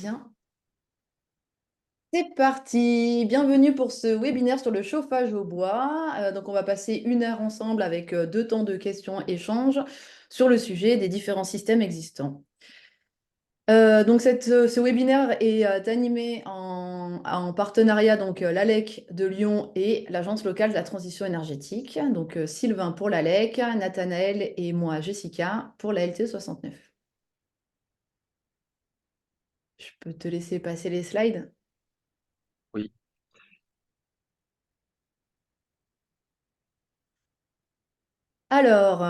bien. C'est parti. Bienvenue pour ce webinaire sur le chauffage au bois. Donc, on va passer 1 heure ensemble avec 2 temps de questions-échanges sur le sujet des différents systèmes existants. Donc, ce webinaire est animé en partenariat, donc l'ALEC de Lyon et l'Agence locale de la transition énergétique. Donc, Sylvain pour l'ALEC, Nathanaël et moi, Jessica, pour la LTE 69. Je peux te laisser passer les slides? Oui. Alors,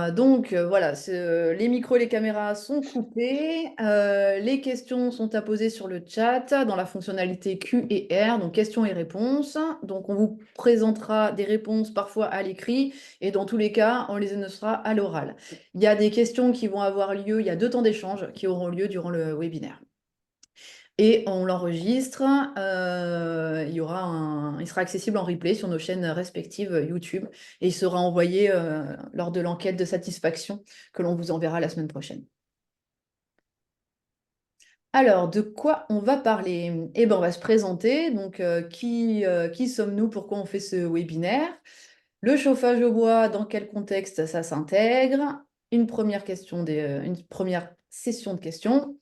voilà, les micros et les caméras sont coupés. Les questions sont à poser sur le chat dans la fonctionnalité Q et R, donc questions et réponses. Donc, on vous présentera des réponses parfois à l'écrit et dans tous les cas, on les énoncera à l'oral. Il y a des questions qui vont avoir lieu, il y a 2 temps d'échange qui auront lieu durant le webinaire. Et on l'enregistre, il sera accessible en replay sur nos chaînes respectives YouTube et il sera envoyé lors de l'enquête de satisfaction que l'on vous enverra la semaine prochaine. Alors, de quoi on va parler? Eh ben, on va se présenter. Donc, qui sommes-nous? Pourquoi on fait ce webinaire? Le chauffage au bois, dans quel contexte ça s'intègre? Une première session de questions.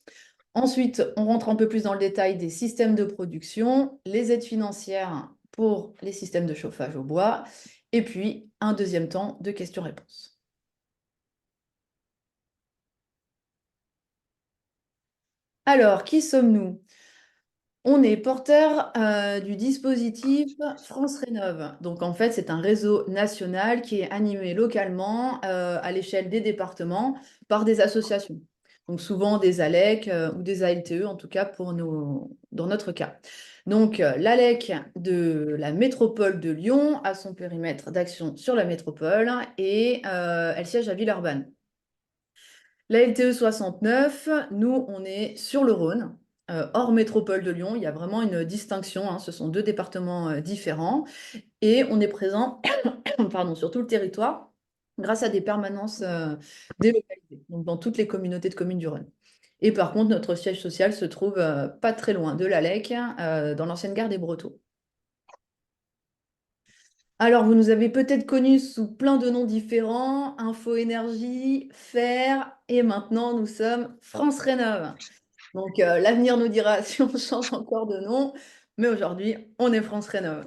Ensuite, on rentre un peu plus dans le détail des systèmes de production, les aides financières pour les systèmes de chauffage au bois, et puis un deuxième temps de questions-réponses. Alors, qui sommes-nous? On est porteur du dispositif France Rénov'. Donc, en fait, c'est un réseau national qui est animé localement à l'échelle des départements par des associations. Donc, souvent des ALEC ou des ALTE, en tout cas dans notre cas. Donc, l'ALEC de la métropole de Lyon a son périmètre d'action sur la métropole et elle siège à Villeurbanne. La LTE 69, nous, on est sur le Rhône, hors métropole de Lyon. Il y a vraiment une distinction, hein, ce sont 2 départements différents. Et on est présent pardon, sur tout le territoire grâce à des permanences délocalisées, donc dans toutes les communautés de communes du Rhône. Et par contre, notre siège social se trouve pas très loin de l'ALEC, dans l'ancienne gare des Brotteaux. Alors, vous nous avez peut-être connus sous plein de noms différents, Info Énergie, Fer, et maintenant nous sommes France Rénov'. Donc, l'avenir nous dira si on change encore de nom, mais aujourd'hui, on est France Rénov'.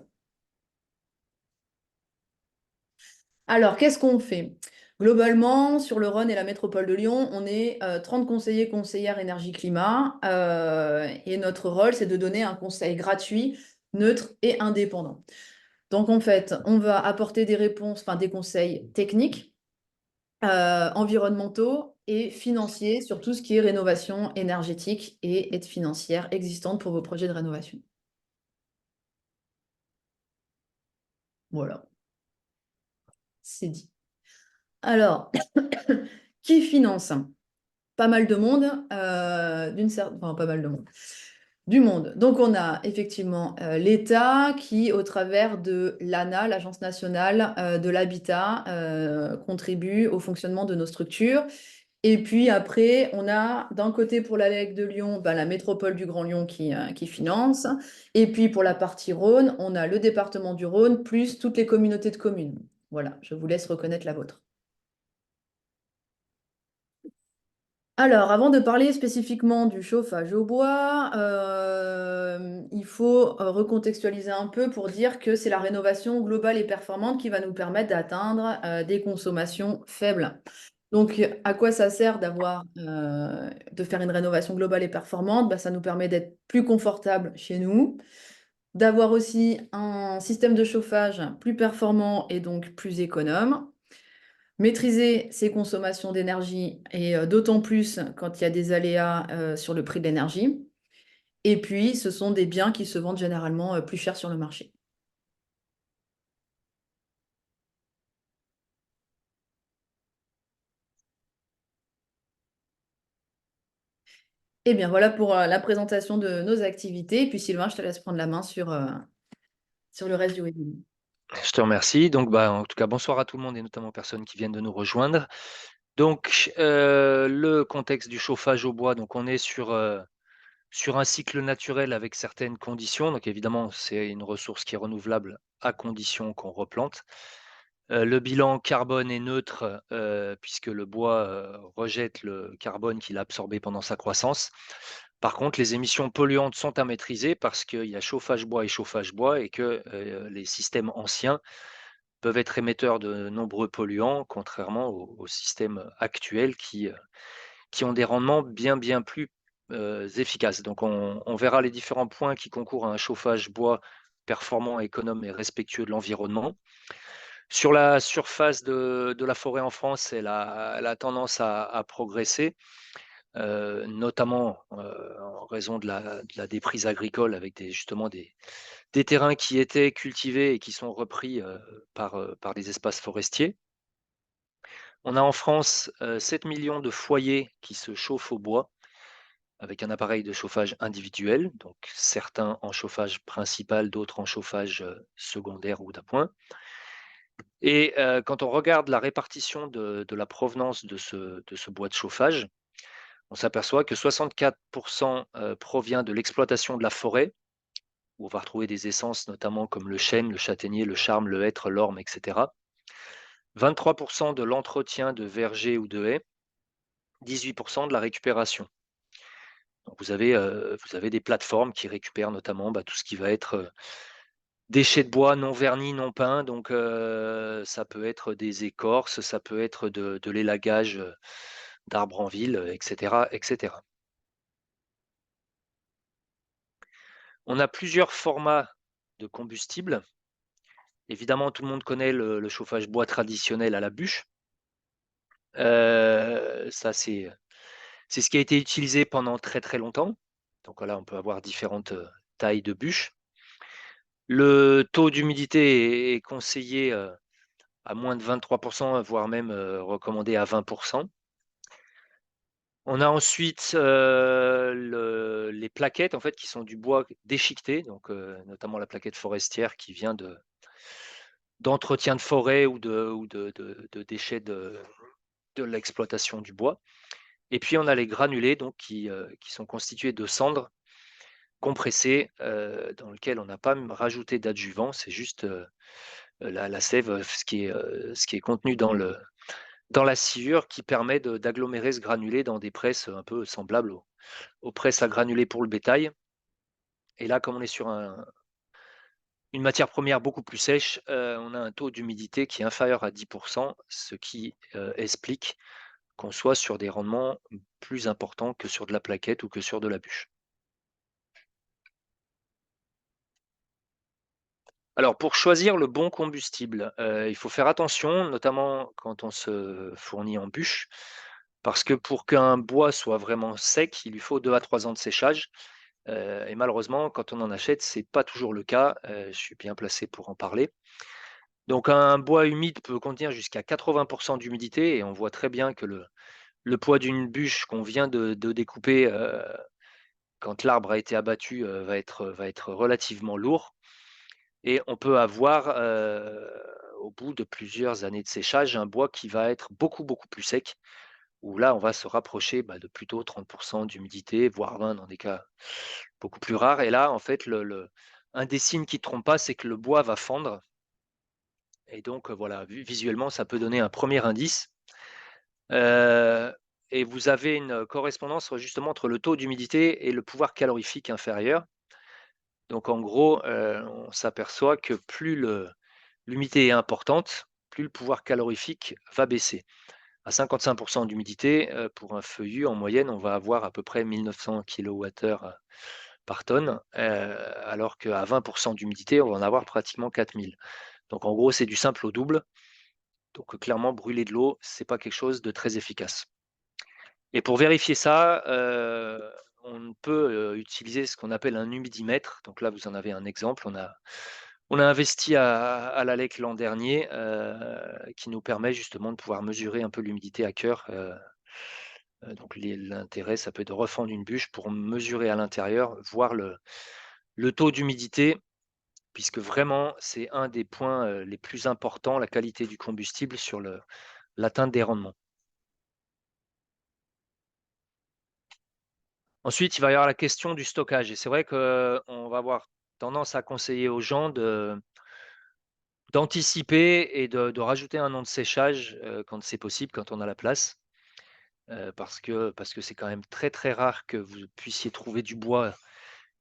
Alors, qu'est-ce qu'on fait? Globalement, sur le Rhône et la métropole de Lyon, on est 30 conseillers, conseillères énergie-climat, et notre rôle, c'est de donner un conseil gratuit, neutre et indépendant. Donc, en fait, on va apporter des réponses, enfin des conseils techniques, environnementaux et financiers sur tout ce qui est rénovation énergétique et aide financière existante pour vos projets de rénovation. Voilà, c'est dit. Alors, qui finance? Pas mal de monde, enfin pas mal de monde. Du monde. Donc on a effectivement l'État qui, au travers de l'ANA, l'Agence nationale de l'habitat, contribue au fonctionnement de nos structures. Et puis après, on a d'un côté pour l'ALEC de Lyon, la métropole du Grand Lyon qui finance. Et puis pour la partie Rhône, on a le département du Rhône plus toutes les communautés de communes. Voilà, je vous laisse reconnaître la vôtre. Alors, avant de parler spécifiquement du chauffage au bois, il faut recontextualiser un peu pour dire que c'est la rénovation globale et performante qui va nous permettre d'atteindre des consommations faibles. Donc, à quoi ça sert de faire une rénovation globale et performante? Ça nous permet d'être plus confortable chez nous, d'avoir aussi un système de chauffage plus performant et donc plus économe. Maîtriser ses consommations d'énergie et d'autant plus quand il y a des aléas sur le prix de l'énergie. Et puis, ce sont des biens qui se vendent généralement plus cher sur le marché. Eh bien, voilà pour la présentation de nos activités. Et puis, Sylvain, je te laisse prendre la main sur le reste du webinaire. Je te remercie. Donc, en tout cas, bonsoir à tout le monde et notamment aux personnes qui viennent de nous rejoindre. Donc, le contexte du chauffage au bois, donc on est sur, sur un cycle naturel avec certaines conditions. Donc évidemment, c'est une ressource qui est renouvelable à condition qu'on replante. Le bilan carbone est neutre, puisque le bois, rejette le carbone qu'il a absorbé pendant sa croissance. Par contre, les émissions polluantes sont à maîtriser parce qu'il y a chauffage bois et chauffage bois et que, les systèmes anciens peuvent être émetteurs de nombreux polluants, contrairement aux systèmes actuels qui ont des rendements bien plus, efficaces. Donc on verra les différents points qui concourent à un chauffage bois performant, économe et respectueux de l'environnement. Sur la surface de la forêt en France, elle a tendance à progresser, notamment, en raison de la déprise agricole avec justement des terrains qui étaient cultivés et qui sont repris, par des espaces forestiers. On a en France, 7 millions de foyers qui se chauffent au bois avec un appareil de chauffage individuel, donc certains en chauffage principal, d'autres en chauffage, secondaire ou d'appoint. Et quand on regarde la répartition de la provenance de ce bois de chauffage, on s'aperçoit que 64 provient de l'exploitation de la forêt, où on va retrouver des essences notamment comme le chêne, le châtaignier, le charme, le hêtre, l'orme, et cetera. 23 de l'entretien de vergers ou de haies, 18 de la récupération. Donc vous avez des plateformes qui récupèrent notamment, tout ce qui va être, déchets de bois non vernis, non peints, donc ça peut être des écorces, ça peut être de l'élagage, d'arbres en ville, et cetera, et cetera. On a plusieurs formats de combustible. Évidemment, tout le monde connaît le chauffage bois traditionnel à la bûche. Ça, c'est ce qui a été utilisé pendant très longtemps. Donc voilà, on peut avoir différentes, tailles de bûches. Le taux d'humidité est conseillé, à moins de 23 voire même, recommandé à 20. On a ensuite, les plaquettes en fait qui sont du bois déchiqueté, donc notamment la plaquette forestière qui vient d'entretien de forêt ou de déchets de l'exploitation du bois. Et puis on a les granulés donc qui sont constitués de cendres compressées, dans lequel on n'a pas rajouté d'adjuvant, c'est juste, la sève, ce qui est contenu dans la sciure qui permet d'agglomérer ce granulé dans des presses un peu semblables aux presses à granulés pour le bétail. Et là, comme on est sur une matière première beaucoup plus sèche, on a un taux d'humidité qui est inférieur à 10, ce qui, explique qu'on soit sur des rendements plus importants que sur de la plaquette ou que sur de la bûche. Alors pour choisir le bon combustible, il faut faire attention, notamment quand on se fournit en bûche, parce que pour qu'un bois soit vraiment sec, il lui faut 2 à 3 ans de séchage. Et malheureusement, quand on en achète, c'est pas toujours le cas, je suis bien placé pour en parler. Donc un bois humide peut contenir jusqu'à 80 d'humidité et on voit très bien que le poids d'une bûche qu'on vient de découper, quand l'arbre a été abattu, va être relativement lourd et on peut avoir, au bout de plusieurs années de séchage, un bois qui va être beaucoup plus sec, où là, on va se rapprocher, de plutôt 30 d'humidité, voire 20 dans des cas beaucoup plus rares. Et là, en fait, un des signes qui ne trompe pas, c'est que le bois va fendre et donc voilà, visuellement, ça peut donner un premier indice. Heu et vous avez une correspondance justement entre le taux d'humidité et le pouvoir calorifique inférieur. Donc en gros, on s'aperçoit que plus l'humidité est importante, plus le pouvoir calorifique va baisser. À 55 d'humidité, pour un feuillu, en moyenne, on va avoir à peu près 1900 kWh par tonne, alors qu'à 20 d'humidité, on va en avoir pratiquement 4000. Donc en gros, c'est du simple au double. Donc clairement, brûler de l'eau, c'est pas quelque chose de très efficace. Et pour vérifier ça, on peut, utiliser ce qu'on appelle un humidimètre. Donc là, vous en avez un exemple. On a investi à Lalec l'an dernier, qui nous permet justement de pouvoir mesurer un peu l'humidité à cœur. Donc l'intérêt, ça peut être de refendre une bûche pour mesurer à l'intérieur, voir le taux d'humidité, puisque vraiment c'est un des points, les plus importants, la qualité du combustible sur l'atteinte des rendements. Ensuite, il va y avoir la question du stockage et c'est vrai qu'on va avoir tendance à conseiller aux gens d'anticiper et de rajouter un an de séchage, quand c'est possible, quand on a la place, parce que c'est quand même très, très rare que vous puissiez trouver du bois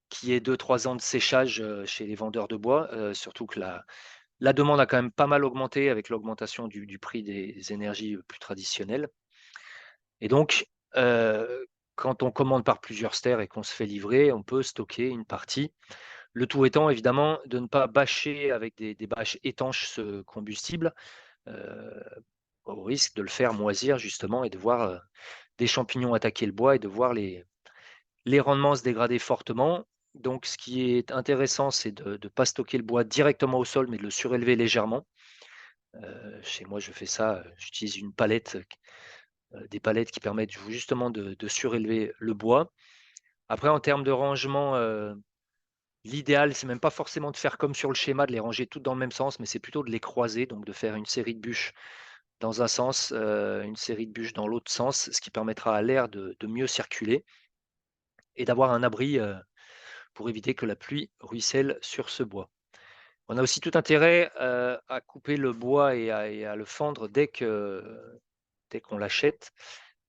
qui ait 2-3 ans de séchage, chez les vendeurs de bois, surtout que la demande a quand même pas mal augmenté avec l'augmentation du prix des énergies, plus traditionnelles et donc quand on commande par plusieurs stères et qu'on se fait livrer, on peut stocker une partie. Le tout étant évidemment de ne pas bâcher avec des bâches étanches ce combustible, heu, au risque de le faire moisir justement et de voir, des champignons attaquer le bois et de voir les rendements se dégrader fortement. Donc ce qui est intéressant, c'est de ne pas stocker le bois directement au sol, mais de le surélever légèrement. Chez moi, je fais ça, j'utilise une palette, des palettes qui permettent justement de surélever le bois. Après en termes de rangement, l'idéal, c'est même pas forcément de faire comme sur le schéma, de les ranger toutes dans le même sens, mais c'est plutôt de les croiser, donc de faire une série de bûches dans un sens, une série de bûches dans l'autre sens, ce qui permettra à l'air de mieux circuler et d'avoir un abri, pour éviter que la pluie ruisselle sur ce bois. On a aussi tout intérêt, à couper le bois et à le fendre dès qu'on l'achète,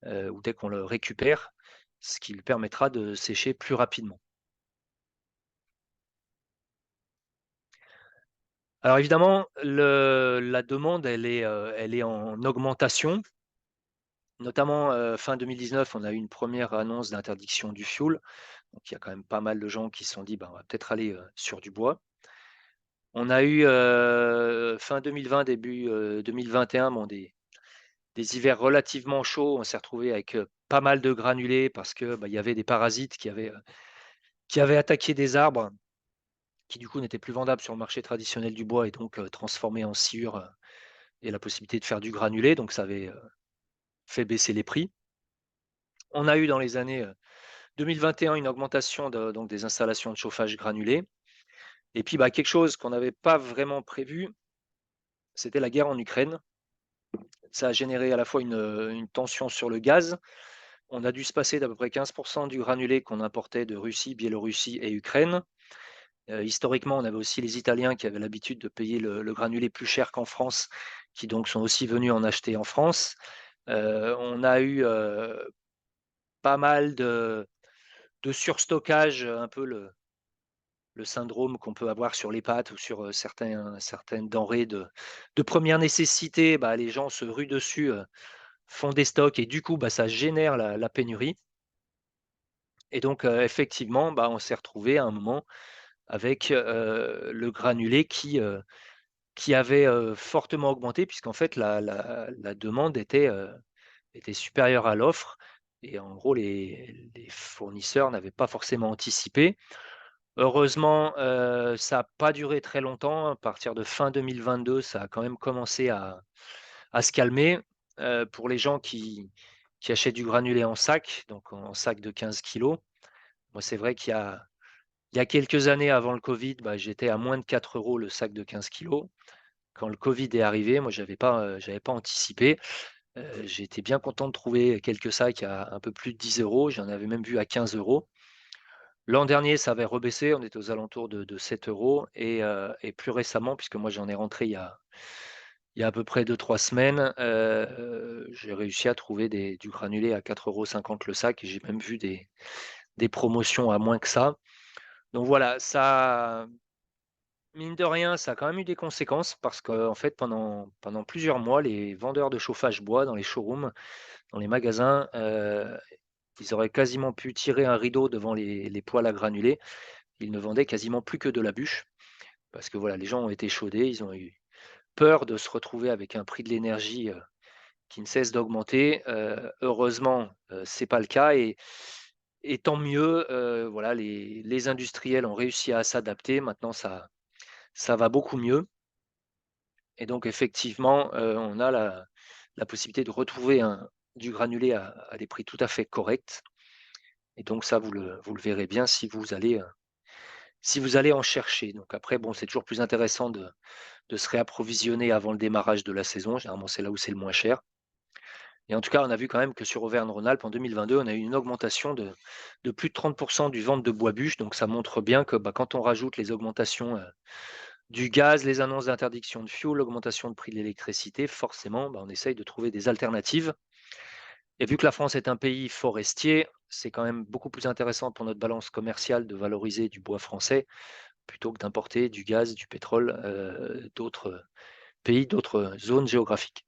ou dès qu'on le récupère, ce qui lui permettra de sécher plus rapidement. Alors évidemment, la demande, elle est en augmentation, notamment, fin 2019, on a eu une première annonce d'interdiction du fioul, donc il y a quand même pas mal de gens qui se sont dit: «Ben, on va peut-être aller, sur du bois». On a eu, fin 2020, début, 2021, bon des hivers relativement chauds. On s'est retrouvé avec, pas mal de granulés parce que, bah, il y avait des parasites qui avaient attaqué des arbres, qui du coup n'étaient plus vendables sur le marché traditionnel du bois et donc, transformés en sciure, et la possibilité de faire du granulé, donc ça avait, fait baisser les prix. On a eu dans les années, 2021 une augmentation donc des installations de chauffage granulé et puis, bah, quelque chose qu'on n'avait pas vraiment prévu, c'était la guerre en Ukraine. Ça a généré à la fois une tension sur le gaz. On a dû se passer d'à peu près 15 du granulé qu'on importait de Russie, Biélorussie et Ukraine. Historiquement, on avait aussi les Italiens qui avaient l'habitude de payer le granulé plus cher qu'en France, qui donc sont aussi venus en acheter en France. On a eu, pas mal de surstockage, un peu le syndrome qu'on peut avoir sur les pâtes ou sur, certaines denrées de 1re nécessité. Bah, les gens se ruent dessus, font des stocks et du coup, bah, ça génère la pénurie et donc effectivement, bah, on s'est retrouvé à un moment avec, le granulé qui avait, fortement augmenté puisqu'en fait la demande était supérieure à l'offre et en gros les fournisseurs n'avaient pas forcément anticipé. Heureusement, ça a pas duré très longtemps. À partir de fin 2022, ça a quand même commencé à se calmer. Pour les gens qui achètent du granulé en sac, donc en sac de 15 kilos. Moi, c'est vrai qu'il y a quelques années avant le covid, bah, j'étais à moins de 4 € le sac de 15 kilos. Quand le covid est arrivé, moi, j'avais pas anticipé. J'ai été bien content de trouver quelques sacs à un peu plus de 10 €. J'en avais même vu à 15 €. L'an dernier, ça avait rebaissé, on était aux alentours de 7 € et plus récemment, puisque moi j'en ai rentré il y a à peu près 2-3 semaines, j'ai réussi à trouver du granulé à 4,50 € le sac et j'ai même vu des promotions à moins que ça. Donc voilà, ça mine de rien, ça a quand même eu des conséquences parce qu'en fait pendant plusieurs mois, les vendeurs de chauffage bois dans les showrooms, dans les magasins, ils auraient quasiment pu tirer un rideau devant les poêles à granulés. Ils ne vendaient quasiment plus que de la bûche parce que voilà, les gens ont été chaudés, ils ont eu peur de se retrouver avec un prix de l'énergie, qui ne cesse d'augmenter. Heureusement, c'est pas le cas et tant mieux, voilà, les industriels ont réussi à s'adapter. Maintenant ça va beaucoup mieux et donc effectivement, on a la possibilité de retrouver du granulé à des prix tout à fait corrects et donc ça vous le verrez bien si vous allez en chercher. Donc après bon, c'est toujours plus intéressant de se réapprovisionner avant le démarrage de la saison. Généralement, c'est là où c'est le moins cher. Et en tout cas, on a vu quand même que sur Auvergne-Rhône-Alpes, en 2022, on a eu une augmentation de plus de 30 du vente de bois bûche. Donc ça montre bien que, bah, quand on rajoute les augmentations, du gaz, les annonces d'interdiction de fioul, l'augmentation de prix de l'électricité, forcément, bah, on essaye de trouver des alternatives. Et vu que la France est un pays forestier, c'est quand même beaucoup plus intéressant pour notre balance commerciale de valoriser du bois français plutôt que d'importer du gaz, du pétrole, d'autres pays, d'autres zones géographiques.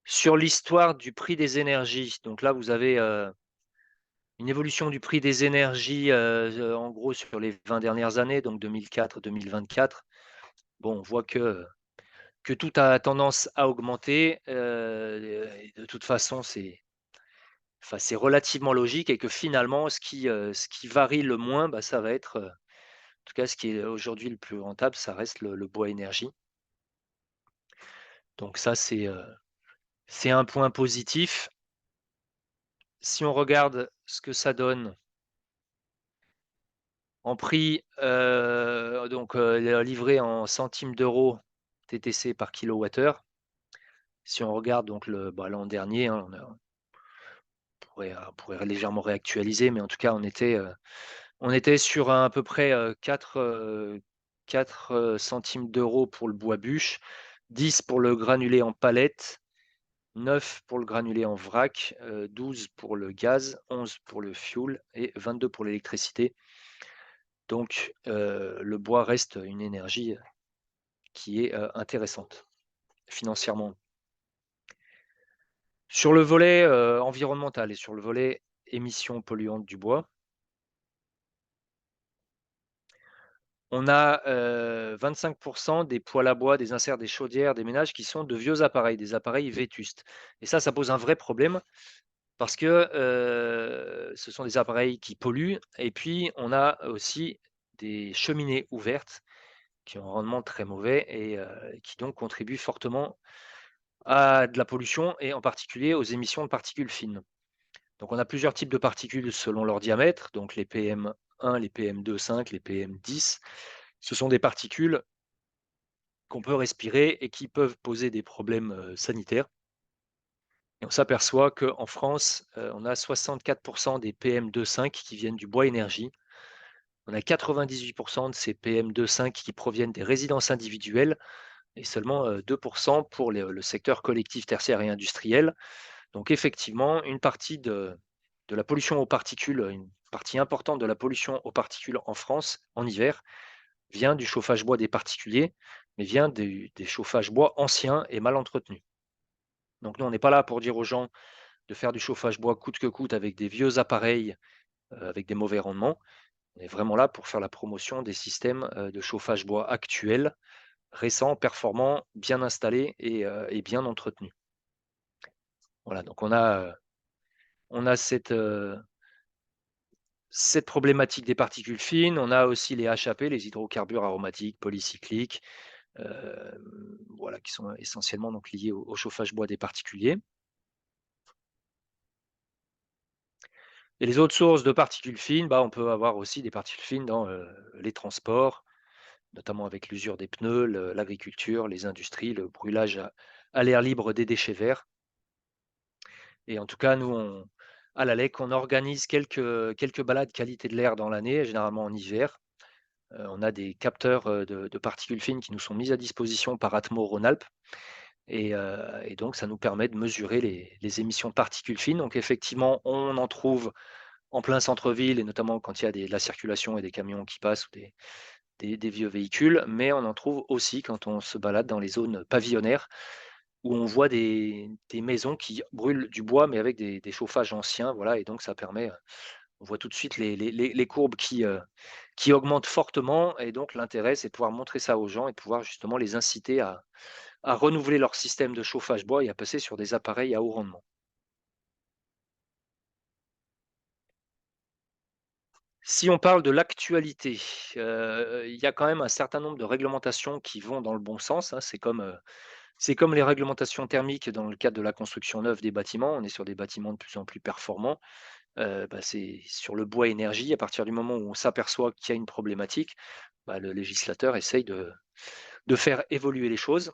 Sur l'histoire du prix des énergies, donc là, vous avez, une évolution du prix des énergies, en gros sur les 20 dernières années, donc 2004-2024. Bon, on voit que tout a tendance à augmenter, et de toute façon, c'est relativement logique et que finalement ce qui varie le moins, bah, ça va être, en tout cas ce qui est aujourd'hui le plus rentable, ça reste le bois énergie. Donc ça, c'est un point positif. Si on regarde ce que ça donne en prix, donc livré en centimes d'euros TTC par kilowattheure. Si on regarde donc l'an dernier, hein, on pourrait légèrement réactualiser, mais en tout cas, on était sur à peu près, 4 centimes d'euros pour le bois bûche, 10 pour le granulé en palette, 9 pour le granulé en vrac, 12 pour le gaz, 11 pour le fioul et 22 pour l'électricité. Donc le bois reste une énergie qui est, intéressante financièrement. Sur le volet, environnemental et sur le volet émissions polluantes du bois, on a, 25 des poêles à bois, des inserts, des chaudières, des ménages qui sont de vieux appareils, des appareils vétustes et ça pose un vrai problème parce que, ce sont des appareils qui polluent et puis on a aussi des cheminées ouvertes qui ont un rendement très mauvais et qui donc contribuent fortement à de la pollution et en particulier aux émissions de particules fines. Donc on a plusieurs types de particules selon leur diamètre, donc les PM1, les PM2,5, les PM10. Ce sont des particules qu'on peut respirer et qui peuvent poser des problèmes, sanitaires et on s'aperçoit qu'en France, on a 64 des PM2,5 qui viennent du bois énergie. On a 98 de ces PM2,5 qui proviennent des résidences individuelles et seulement, 2 pour le secteur collectif, tertiaire et industriel. Donc effectivement, une partie de la pollution aux particules, une partie importante de la pollution aux particules en France, en hiver, vient du chauffage bois des particuliers, mais vient des chauffages bois anciens et mal entretenus. Donc nous, on n'est pas là pour dire aux gens de faire du chauffage bois coûte que coûte avec des vieux appareils, avec des mauvais rendements. On est vraiment là pour faire la promotion des systèmes, de chauffage bois actuels, récents, performants, bien installés et bien entretenus. Voilà, donc on a cette problématique des particules fines. On a aussi les HAP, les hydrocarbures aromatiques polycycliques, voilà, qui sont essentiellement donc liés au chauffage bois des particuliers. Et les autres sources de particules fines, bah, on peut avoir aussi des particules fines dans, les transports, notamment avec l'usure des pneus, l'agriculture, les industries, le brûlage à l'air libre des déchets verts. Et en tout cas, nous, à l'ALEC, on organise quelques balades qualité de l'air dans l'année, généralement en hiver. On a des capteurs, de particules fines qui nous sont mis à disposition par Atmo Rhône-Alpes et donc ça nous permet de mesurer les émissions de particules fines. Donc effectivement, on en trouve en plein centre-ville et notamment quand il y a de la circulation et des camions qui passent ou des vieux véhicules, mais on en trouve aussi quand on se balade dans les zones pavillonnaires où on voit des maisons qui brûlent du bois, mais avec des chauffages anciens, voilà et donc ça permet, on voit tout de suite les courbes qui augmentent fortement et donc l'intérêt, c'est de pouvoir montrer ça aux gens et de pouvoir justement les inciter à renouveler leur système de chauffage bois et à passer sur des appareils à haut rendement. Si on parle de l'actualité, il y a quand même un certain nombre de réglementations qui vont dans le bon sens, hein. C'est comme les réglementations thermiques dans le cadre de la construction neuve des bâtiments. On est sur des bâtiments de plus en plus performants. Bah, c'est sur le bois énergie, à partir du moment où on s'aperçoit qu'il y a une problématique, bah, le législateur essaye de faire évoluer les choses.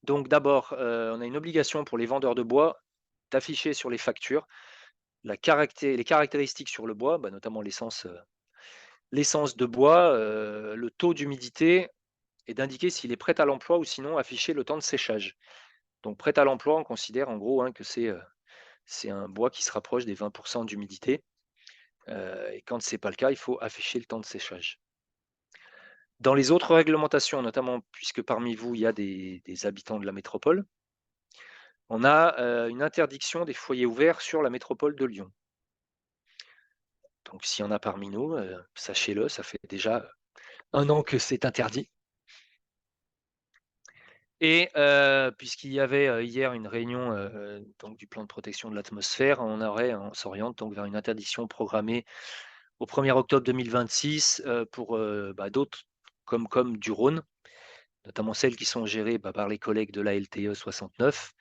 Donc d'abord, on a une obligation pour les vendeurs de bois d'afficher sur les factures les caractéristiques sur le bois, bah, notamment l'essence de bois, le taux d'humidité et d'indiquer s'il est prêt à l'emploi ou sinon afficher le temps de séchage. Donc prêt à l'emploi, on considère en gros, hein, que c'est un bois qui se rapproche des 20 d'humidité, et quand c'est pas le cas, il faut afficher le temps de séchage. Dans les autres réglementations, notamment puisque parmi vous, il y a des habitants de la métropole, on a, une interdiction des foyers ouverts sur la métropole de Lyon. Donc s'il y en a parmi nous, sachez-le, ça fait déjà 1 an que c'est interdit. Et puisqu'il y avait, hier une réunion, donc du plan de protection de l'atmosphère, on s'oriente donc vers une interdiction programmée au 1er octobre 2026, pour, bah, d'autres comme du Rhône, notamment celles qui sont gérées, bah, par les collègues de la LTE 69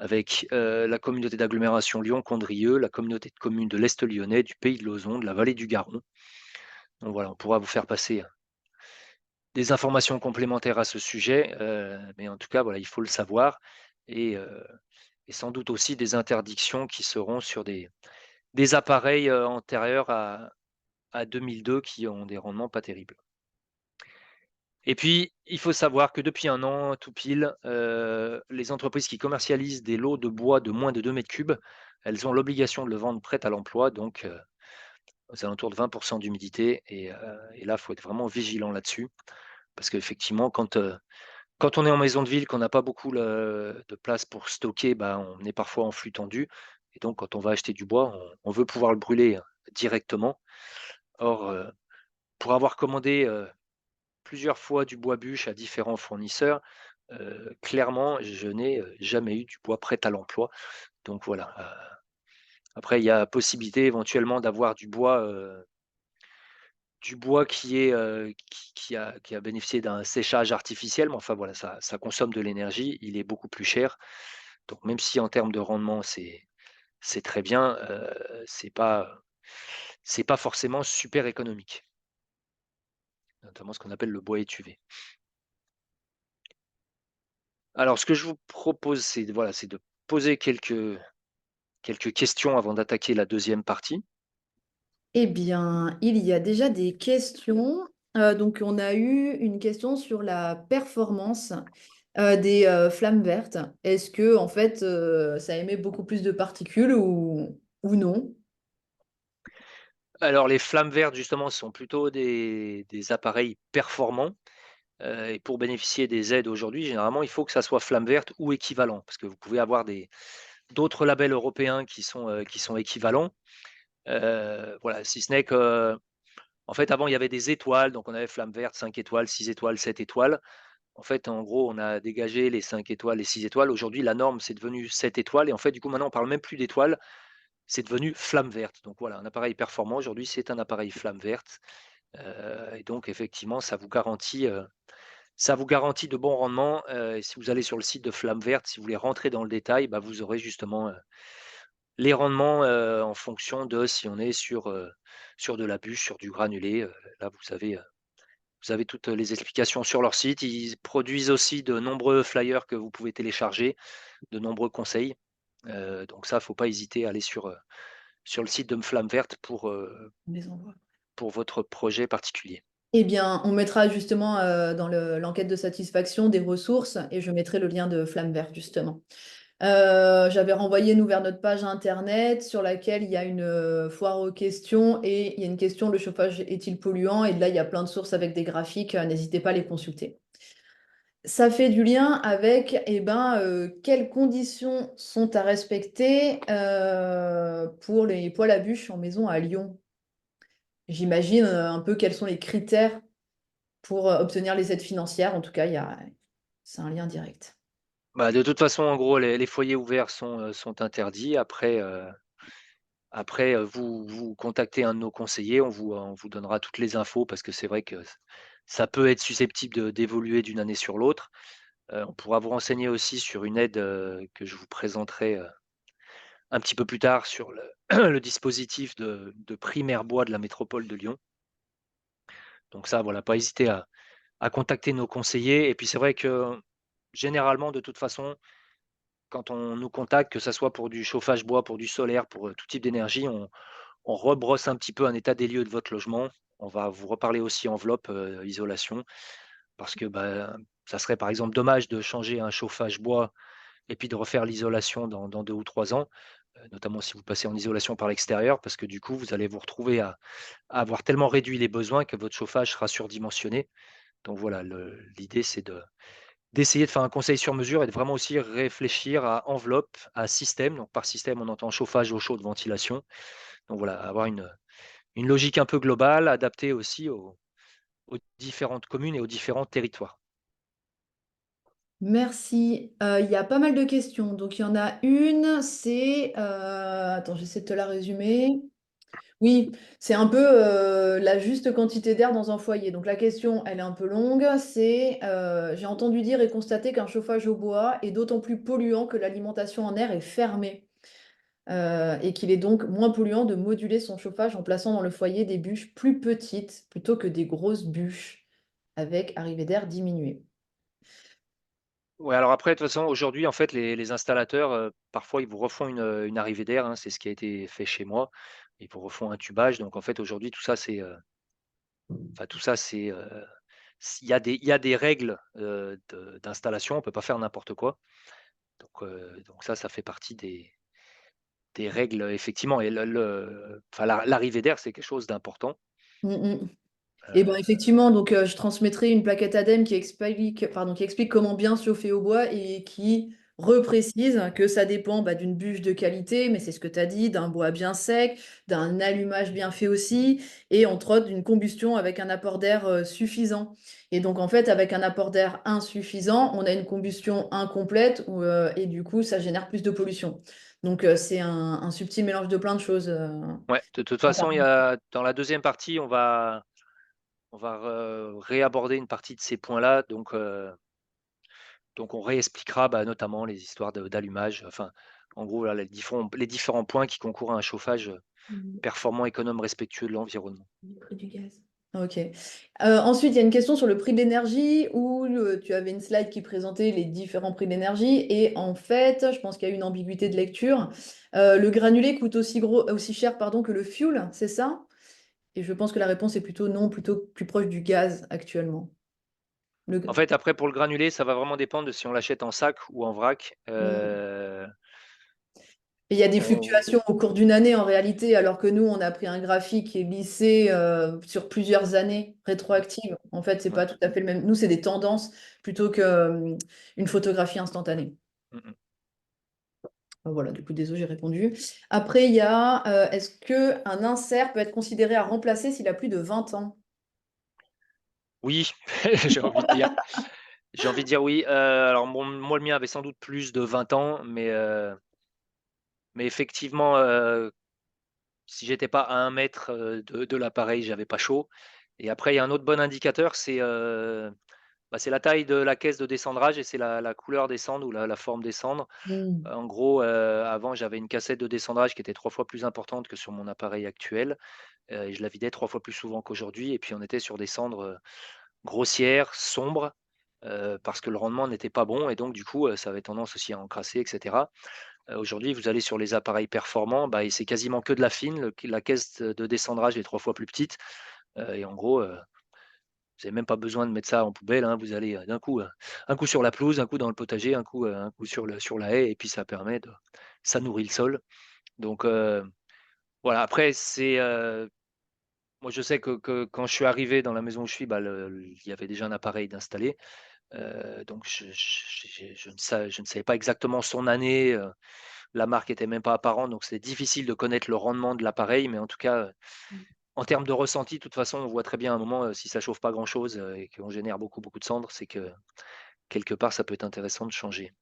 avec, la communauté d'agglomération Lyon-Condrieu, la communauté de communes de l'Est lyonnais, du Pays de Lauzon, de la vallée du Garonne. Donc voilà, on pourra vous faire passer des informations complémentaires à ce sujet, mais en tout cas, voilà, il faut le savoir et heu et sans doute aussi des interdictions qui seront sur des appareils, antérieurs à 2002 qui ont des rendements pas terribles. Et puis, il faut savoir que depuis 1 an tout pile, les entreprises qui commercialisent des lots de bois de moins de 2 m3, elles ont l'obligation de le vendre prêt à l'emploi, donc aux alentours de 20 d'humidité et là, il faut être vraiment vigilant là-dessus. Parce qu'effectivement, quand on est en maison de ville, qu'on n'a pas beaucoup de place pour stocker, bah, on est parfois en flux tendu et donc quand on va acheter du bois, on veut pouvoir le brûler, directement. Or, pour avoir commandé, plusieurs fois du bois bûche à différents fournisseurs, clairement, je n'ai, jamais eu du bois prêt à l'emploi. Donc voilà, après il y a possibilité éventuellement d'avoir du bois qui est, qui a bénéficié d'un séchage artificiel, mais enfin voilà, ça consomme de l'énergie, il est beaucoup plus cher. Donc même si en termes de rendement, c'est très bien, c'est pas forcément super économique, notamment ce qu'on appelle le bois étuvé. Alors ce que je vous propose, c'est de poser quelques questions avant d'attaquer la deuxième partie. Eh bien, il y a déjà des questions. Donc, on a eu une question sur la performance des flammes vertes. Est-ce que, en fait, ça émet beaucoup plus de particules ou non? Alors les flammes vertes justement sont plutôt des appareils performants, et pour bénéficier des aides aujourd'hui, généralement, il faut que ça soit flamme verte ou équivalent, parce que vous pouvez avoir d'autres labels européens qui sont équivalents. Voilà, si ce n'est que, en fait, avant, il y avait des étoiles, donc on avait flamme verte, 5 étoiles, 6 étoiles, 7 étoiles. En fait, en gros, on a dégagé les 5 étoiles, les 6 étoiles. Aujourd'hui, la norme, c'est devenu 7 étoiles et en fait, du coup, maintenant, on parle même plus d'étoiles, c'est devenu flamme verte. Donc voilà, un appareil performant aujourd'hui, c'est un appareil flamme verte, et donc effectivement, ça vous garantit de bons rendements, et si vous allez sur le site de Flamme Verte, si vous voulez rentrer dans le détail, bah, vous aurez justement, les rendements, en fonction de si on est sur de la bûche, sur du granulé, là vous avez toutes les explications sur leur site. Ils produisent aussi de nombreux flyers que vous pouvez télécharger, de nombreux conseils, donc ça, faut pas hésiter à aller sur le site de Flamme Verte On les envoie. pour votre projet particulier. Eh bien, on mettra justement dans l'enquête de satisfaction des ressources et je mettrai le lien de Flamme Verte, justement. J'avais renvoyé nous vers notre page internet sur laquelle il y a une foire aux questions et il y a une question: le chauffage est-il polluant? Et là, il y a plein de sources avec des graphiques, n'hésitez pas à les consulter. Ça fait du lien avec, eh ben, quelles conditions sont à respecter pour les poêles à bûches en maison à Lyon? J'imagine un peu quels sont les critères pour obtenir les aides financières. En tout cas, c'est un lien direct. Bah, de toute façon, en gros, les foyers ouverts sont interdits. Après, vous contactez un de nos conseillers, on vous donnera toutes les infos parce que c'est vrai que ça peut être susceptible d'évoluer d'une année sur l'autre. On pourra vous renseigner aussi sur une aide, que je vous présenterai, un petit peu plus tard sur le le dispositif de prime Airbois de la métropole de Lyon. Donc ça, voilà, pas hésiter à contacter nos conseillers et puis c'est vrai que généralement, de toute façon, quand on nous contacte, que ça soit pour du chauffage bois, pour du solaire, pour, tout type d'énergie, on rebrosse un petit peu un état des lieux de votre logement. On va vous reparler aussi enveloppe, isolation, parce que, bah, ça serait par exemple dommage de changer un chauffage bois et puis de refaire l'isolation dans 2 ou 3 ans, notamment si vous passez en isolation par l'extérieur, parce que du coup, vous allez vous retrouver à avoir tellement réduit les besoins que votre chauffage sera surdimensionné. Donc voilà, l'idée c'est d'essayer de faire un conseil sur mesure et de vraiment aussi réfléchir à enveloppe, à système. Donc par système, on entend chauffage, eau chaude, ventilation. Donc voilà, avoir une logique un peu globale, adaptée aussi aux différentes communes et aux différents territoires. Merci. Il y a pas mal de questions. Donc il y en a une, c'est, attends, j'essaie de te la résumer. Oui, c'est un peu, la juste quantité d'air dans un foyer. Donc la question, elle est un peu longue, c'est, j'ai entendu dire et constaté qu'un chauffage au bois est d'autant plus polluant que l'alimentation en air est fermée, et qu'il est donc moins polluant de moduler son chauffage en plaçant dans le foyer des bûches plus petites plutôt que des grosses bûches avec arrivée d'air diminuée. Ouais, alors après, de toute façon, aujourd'hui, en fait, les installateurs, parfois, ils vous refont une arrivée d'air, hein. C'est ce qui a été fait chez moi. Ils vous refont un tubage. Donc en fait, aujourd'hui, tout ça, c'est, enfin, tout ça, c'est, il y a des règles, d'installation. On peut pas faire n'importe quoi. Donc ça fait partie des règles, effectivement. Et enfin, l'arrivée d'air, c'est quelque chose d'important. Mmh mh. Et ben, Heu, effectivement, donc je transmettrai une plaquette ADEME qui explique comment bien chauffer au bois et qui reprécise que ça dépend, bah, d'une bûche de qualité, mais c'est ce que tu as dit, d'un bois bien sec, d'un allumage bien fait aussi et entre autres d'une combustion avec un apport d'air, suffisant. Et donc en fait, avec un apport d'air insuffisant, on a une combustion incomplète et du coup, ça génère plus de pollution. Donc c'est un subtil mélange de plein de choses, ouais, de toute façon, il y a dans la deuxième partie, on va réaborder une partie de ces points-là. Donc on réexpliquera, bah, notamment les histoires d'allumage, enfin, en gros, voilà, les différents points qui concourent à un chauffage, performant, économe, respectueux de l'environnement. Le prix du gaz. OK. Ensuite, il y a une question sur le prix de l'énergie où, tu avais une slide qui présentait les différents prix de l'énergie et en fait, je pense qu'il y a eu une ambiguïté de lecture. Le granulé coûte aussi cher, pardon, que le fioul, c'est ça? Et je pense que la réponse est plutôt non, plutôt plus proche du gaz actuellement. Le g En fait, après pour le granulé, ça va vraiment dépendre de si on l'achète en sac ou en vrac. Mmh. Et il y a des On fluctuations au cours d'une année en réalité, alors que nous, on a pris un graphique qui est lissé sur plusieurs années rétroactives. En fait, c'est Ouais. pas tout à fait le même. Nous, c'est des tendances plutôt que une photographie instantanée. Mmh mh. Voilà, du coup, désolé, j'ai répondu. Après, il y a est-ce que un insert peut être considéré à remplacer s'il a plus de 20 ans? Oui, j'ai envie de dire. J'ai envie de dire oui. Alors moi, le mien avait sans doute plus de 20 ans, mais effectivement, si j'étais pas à 1 mètre de l'appareil, j'avais pas chaud. Et après, il y a un autre bon indicateur, c'est la taille de la caisse de descendrage et c'est la couleur des cendres ou la forme des cendres. Mmh. En gros, avant, j'avais une cassette de descendrage qui était 3 fois plus importante que sur mon appareil actuel, et je la vidais 3 fois plus souvent qu'aujourd'hui. Et puis on était sur des cendres, grossières, sombres, parce que le rendement n'était pas bon et donc du coup, ça avait tendance aussi à encrasser et cetera. Aujourd'hui, vous allez sur les appareils performants, bah, et c'est quasiment que de la fine. La caisse de descendrage est 3 fois plus petite, et en gros, vous avez même pas besoin de mettre ça en poubelle, hein. Vous allez, d'un coup, un coup sur la pelouse, un coup dans le potager, un coup sur la haie et puis ça nourrit le sol. Donc voilà, après moi je sais que quand je suis arrivé dans la maison où je suis, bah, il y avait déjà un appareil d'installé, donc je ne savais pas exactement son année, la marque était même pas apparente, donc c'est difficile de connaître le rendement de l'appareil, mais en tout cas, en termes de ressenti, de toute façon, on voit très bien à un moment, si ça chauffe pas grand-chose, et qu'on génère beaucoup, beaucoup de cendres, c'est que quelque part, ça peut être intéressant de changer.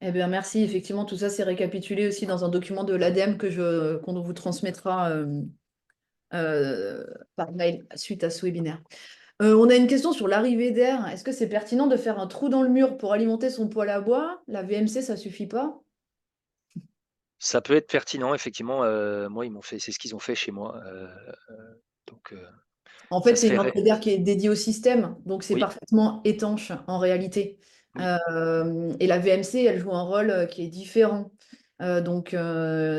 Eh bien, merci. Effectivement, tout ça, c'est récapitulé aussi dans un document de l'ADEME qu'on vous transmettra par mail suite à ce webinaire. On a une question sur l'arrivée d'air. Est-ce que c'est pertinent de faire un trou dans le mur pour alimenter son poêle à bois? La VMC, ça suffit pas? Ça peut être pertinent effectivement, moi, ils m'ont fait c'est ce qu'ils ont fait chez moi, donc En ça fait, se c'est une fait ré entrée d'air qui est dédiée au système, donc c'est oui, parfaitement étanche en réalité. Oui. Et la VMC, elle joue un rôle qui est différent. Donc,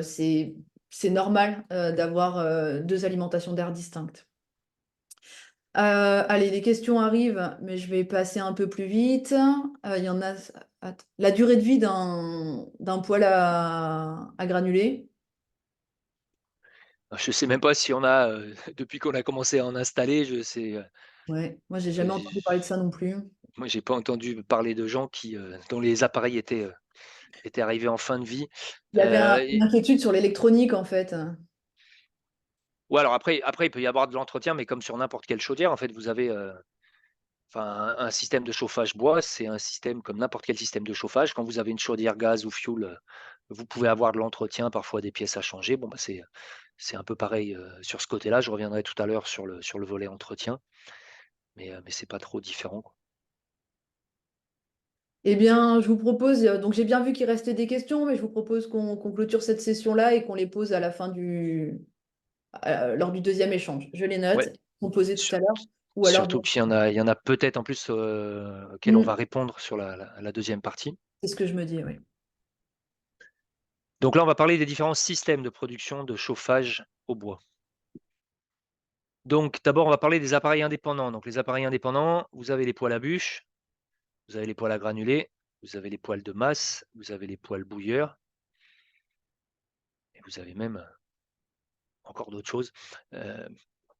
c'est normal d'avoir deux alimentations d'air distinctes. Allez, les questions arrivent, mais je vais passer un peu plus vite. Il y en a. Attends. La durée de vie d'un poêle à granulés. Je sais même pas si on a, depuis qu'on a commencé à en installer, je sais, Ouais, moi, j'ai enfin, jamais entendu parler de ça non plus. moi, j'ai pas entendu parler de gens qui, dont les appareils étaient arrivés en fin de vie. Il y avait une Et inquiétude sur l'électronique, en fait. ou alors après il peut y avoir de l'entretien, mais comme sur n'importe quelle chaudière, en fait, vous avez, enfin, un système de chauffage bois, c'est un système comme n'importe quel système de chauffage. Quand vous avez une chaudière gaz ou fioul, vous pouvez avoir de l'entretien, parfois des pièces à changer. Bon, bah, c'est un peu pareil, sur ce côté-là. Je reviendrai tout à l'heure sur le volet entretien, mais c'est pas trop différent, quoi. Eh bien, je vous propose, donc j'ai bien vu qu'il restait des questions, mais je vous propose qu'on clôture cette session-là et qu'on les pose à la fin lors du deuxième échange. Je les Ouais, note, qu'on posait tout sur à l'heure, ou alors, surtout qu'il y en a peut-être en plus, auxquels on va Hmm, répondre sur la 2e partie. c'est ce que je me dis, oui. Donc là, on va parler des différents systèmes de production de chauffage au bois. Donc d'abord, on va parler des appareils indépendants. Donc les appareils indépendants, vous avez les poêles à bûches, vous avez les poêles à granulés, vous avez les poêles de masse, vous avez les poêles bouilleurs et vous avez même, encore d'autres choses. Heu,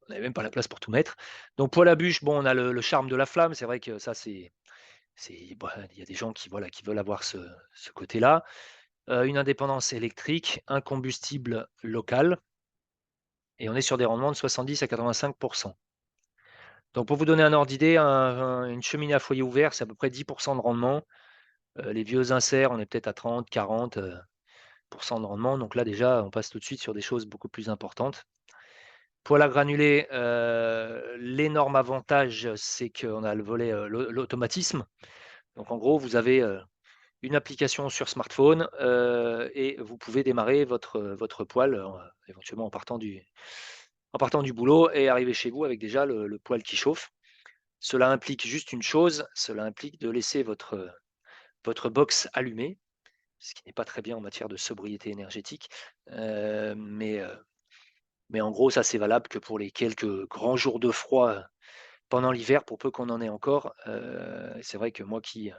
on n'avait même pas la place pour tout mettre. Donc poêle à bûche, bon, on a le charme de la flamme. C'est vrai que ça, bah, il y a des gens qui, voilà, qui veulent avoir ce côté-là. Une indépendance électrique, un combustible local et on est sur des rendements de 70 à 85. Donc pour vous donner un ordre d'idée, une cheminée à foyer ouvert, c'est à peu près 10 de rendement. Les vieux inserts, on est peut-être à 30-40 de rendement. Donc là, déjà, on passe tout de suite sur des choses beaucoup plus importantes. Poêle à granulés, l'énorme avantage, c'est qu'on a le volet, l'automatisme. Donc en gros, vous avez, une application sur smartphone, et vous pouvez démarrer votre poêle, éventuellement en partant du boulot et arriver chez vous avec déjà le poêle qui chauffe. Cela implique juste une chose, cela implique de laisser votre box allumée, ce qui n'est pas très bien en matière de sobriété énergétique, mais en gros, ça, c'est valable que pour les quelques grands jours de froid, pendant l'hiver, pour peu qu'on en ait encore. C'est vrai que moi qui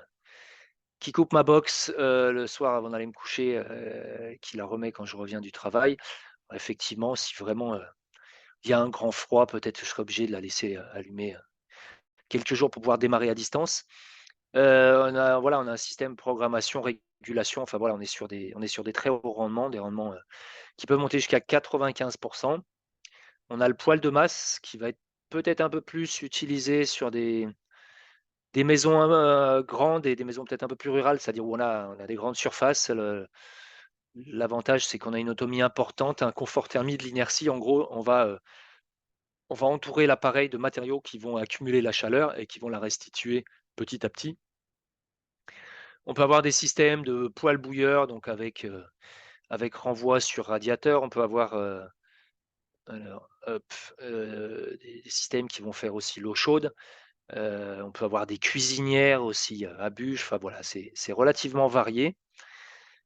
coupe ma box, le soir avant d'aller me coucher, qui la remet quand je reviens du travail, effectivement, si vraiment, il y a un grand froid, peut-être que je serai obligé de la laisser, allumée, quelques jours pour pouvoir démarrer à distance. On a un système programmation, régulation, enfin voilà, on est sur des très hauts rendements, des rendements, qui peuvent monter jusqu'à 95. On a le poêle de masse qui va être peut-être un peu plus utilisé sur des maisons, grandes et des maisons peut-être un peu plus rurales, c'est-à-dire où on a des grandes surfaces. L'avantage, c'est qu'on a une autonomie importante, un confort thermique, de l'inertie. En gros, on va entourer l'appareil de matériaux qui vont accumuler la chaleur et qui vont la restituer petit à petit. On peut avoir des systèmes de poêles bouilleurs, donc avec renvoi sur radiateur. On peut avoir, alors hop, des systèmes qui vont faire aussi l'eau chaude. On peut avoir des cuisinières aussi, à bûches. Enfin voilà, c'est relativement varié.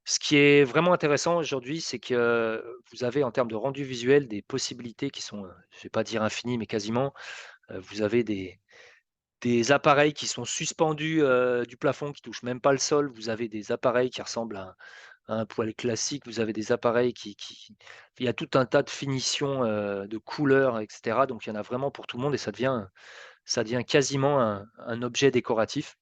Ce qui est vraiment intéressant aujourd'hui, c'est que vous avez en termes de rendu visuel des possibilités qui sont, je ne vais pas dire infinies, mais quasiment. Vous avez des appareils qui sont suspendus, du plafond, qui touchent même pas le sol. Vous avez des appareils qui ressemblent à un poêle classique. Vous avez des appareils il y a tout un tas de finitions, de couleurs et cetera. Donc il y en a vraiment pour tout le monde et ça devient quasiment un objet décoratif.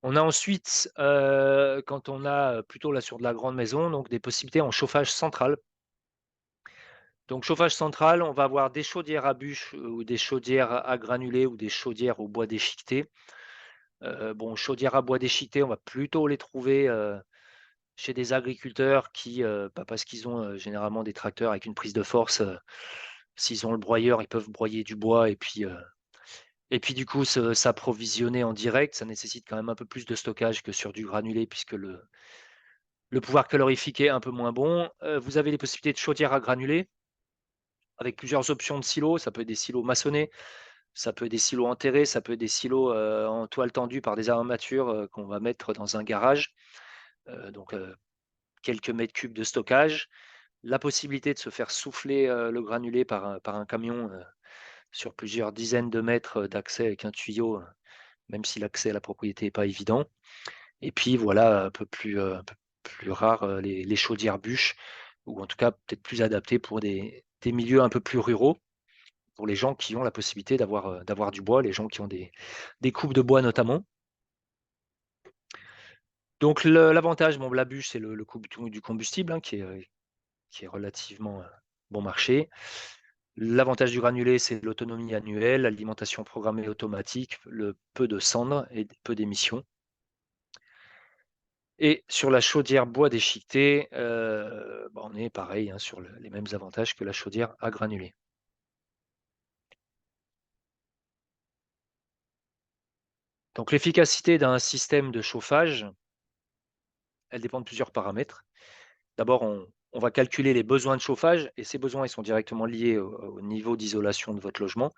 On a ensuite, quand on a, plutôt là sur de la grande maison, donc des possibilités en chauffage central. Donc chauffage central, on va avoir des chaudières à bûches, ou des chaudières à granulés ou des chaudières au bois déchiqueté. Bon, chaudières à bois déchiqueté, on va plutôt les trouver, chez des agriculteurs qui, bah, parce qu'ils ont, généralement des tracteurs avec une prise de force, s'ils ont le broyeur, ils peuvent broyer du bois et puis du coup s'approvisionner en direct. Ça nécessite quand même un peu plus de stockage que sur du granulé puisque le pouvoir calorifique est un peu moins bon. Vous avez les possibilités de chaudières à granulés avec plusieurs options de silos. Ça peut être des silos maçonnés, Ça peut être des silos enterrés, ça peut être des silos, en toile tendue par des armatures, qu'on va mettre dans un garage, donc quelques mètres cubes de stockage. La possibilité de se faire souffler, le granulé par un camion, sur plusieurs dizaines de mètres, d'accès avec un tuyau, même si l'accès à la propriété est pas évident. Et puis voilà, un peu plus rare, les chaudières bûches ou en tout cas peut-être plus adaptées pour des milieux un peu plus ruraux, pour les gens qui ont la possibilité d'avoir du bois, les gens qui ont des coupes de bois notamment. Donc l'avantage, bon, la bûche, c'est le coût du combustible, hein, qui est relativement, bon marché. L'avantage du granulé, c'est l'autonomie annuelle, l'alimentation programmée automatique, le peu de cendres et peu d'émissions. Et sur la chaudière bois déchiqueté, bah, on est pareil, hein, sur les mêmes avantages que la chaudière à granulés. Donc l'efficacité d'un système de chauffage, elle dépend de plusieurs paramètres. D'abord, on va calculer les besoins de chauffage et ces besoins, ils sont directement liés au niveau d'isolation de votre logement.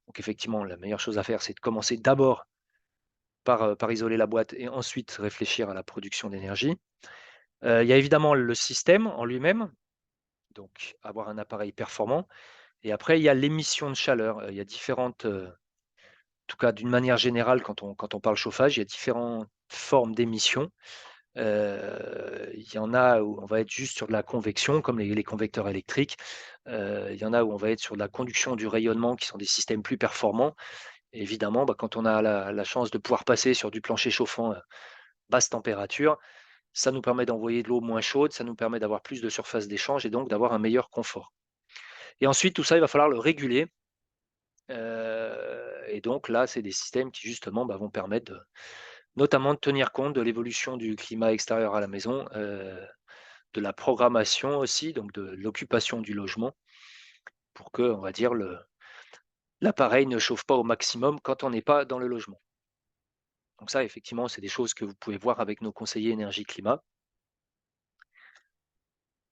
Donc effectivement, la meilleure chose à faire, c'est de commencer d'abord par isoler la boîte et ensuite réfléchir à la production d'énergie. Il y a évidemment le système en lui-même, donc avoir un appareil performant et après il y a l'émission de chaleur. Il y a différentes, en tout cas d'une manière générale quand on parle chauffage, il y a différentes formes d'émissions. Il y en a où on va être juste sur de la convection comme les convecteurs électriques. Il y en a où on va être sur de la conduction du rayonnement qui sont des systèmes plus performants. Et évidemment, bah, quand on a la chance de pouvoir passer sur du plancher chauffant, basse température, ça nous permet d'envoyer de l'eau moins chaude, ça nous permet d'avoir plus de surface d'échange et donc d'avoir un meilleur confort. Et ensuite, tout ça, il va falloir le réguler. Et donc là, c'est des systèmes qui justement, bah, vont permettre notamment de tenir compte de l'évolution du climat extérieur à la maison, de la programmation aussi, donc de l'occupation du logement pour que, on va dire, l'appareil ne chauffe pas au maximum quand on n'est pas dans le logement. Donc ça, effectivement, c'est des choses que vous pouvez voir avec nos conseillers énergie-climat.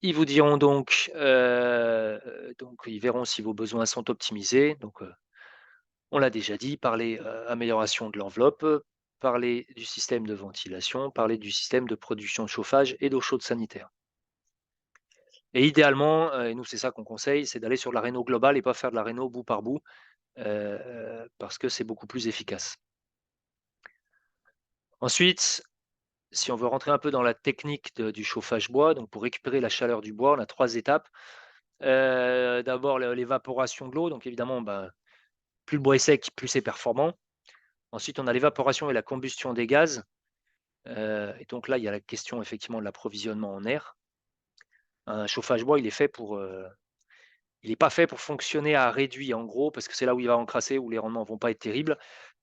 Ils vous diront donc ils verront si vos besoins sont optimisés. Donc, on l'a déjà dit, parler, amélioration de l'enveloppe, parler du système de ventilation, parler du système de production de chauffage et d'eau chaude sanitaire. Et idéalement, et nous c'est ça qu'on conseille, c'est d'aller sur la réno globale et pas faire de la réno bout par bout, parce que c'est beaucoup plus efficace. Ensuite, si on veut rentrer un peu dans la technique du chauffage bois, donc pour récupérer la chaleur du bois, on a 3 étapes. D'abord l'évaporation de l'eau, donc évidemment, ben, plus le bois est sec, plus c'est performant. Ensuite, on a l'évaporation et la combustion des gaz, et donc là, il y a la question effectivement de l'approvisionnement en air. Un chauffage bois, il est pas fait pour fonctionner à réduit, en gros, parce que c'est là où il va encrasser, où les rendements vont pas être terribles.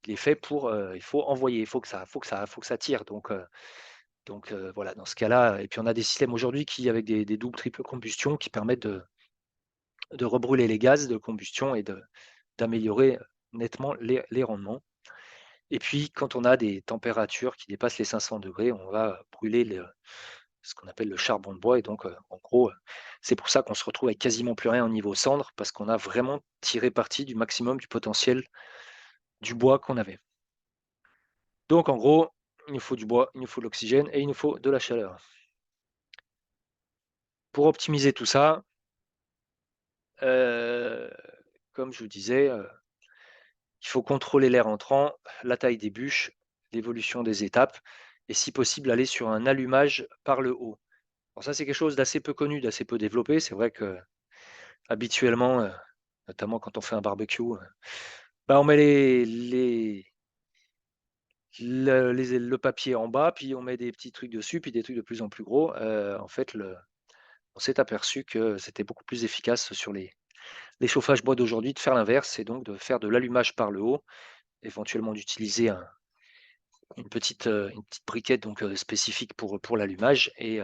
Il est fait pour, il faut envoyer, il faut que ça tire, donc voilà, dans ce cas-là et puis on a des systèmes aujourd'hui qui avec des doubles, triples combustions qui permettent de rebrûler les gaz de combustion et d'améliorer nettement les rendements. Et puis quand on a des températures qui dépassent les 500°, on va brûler ce qu'on appelle le charbon de bois et donc en gros, c'est pour ça qu'on se retrouve avec quasiment plus rien au niveau cendre parce qu'on a vraiment tiré parti du maximum du potentiel du bois qu'on avait. Donc en gros, il nous faut du bois, il nous faut de l'oxygène et il nous faut de la chaleur. Pour optimiser tout ça, heu, comme je vous disais, il faut contrôler l'air entrant, la taille des bûches, l'évolution des étapes et si possible aller sur un allumage par le haut. Alors ça, c'est quelque chose d'assez peu connu, d'assez peu développé. C'est vrai qu'habituellement, notamment quand on fait un barbecue, bah, on met le papier en bas, puis on met des petits trucs dessus, puis des trucs de plus en plus gros. En fait, on s'est aperçu que c'était beaucoup plus efficace sur les chauffages bois d'aujourd'hui de faire l'inverse et donc de faire de l'allumage par le haut, éventuellement d'utiliser une petite briquette donc spécifique pour l'allumage et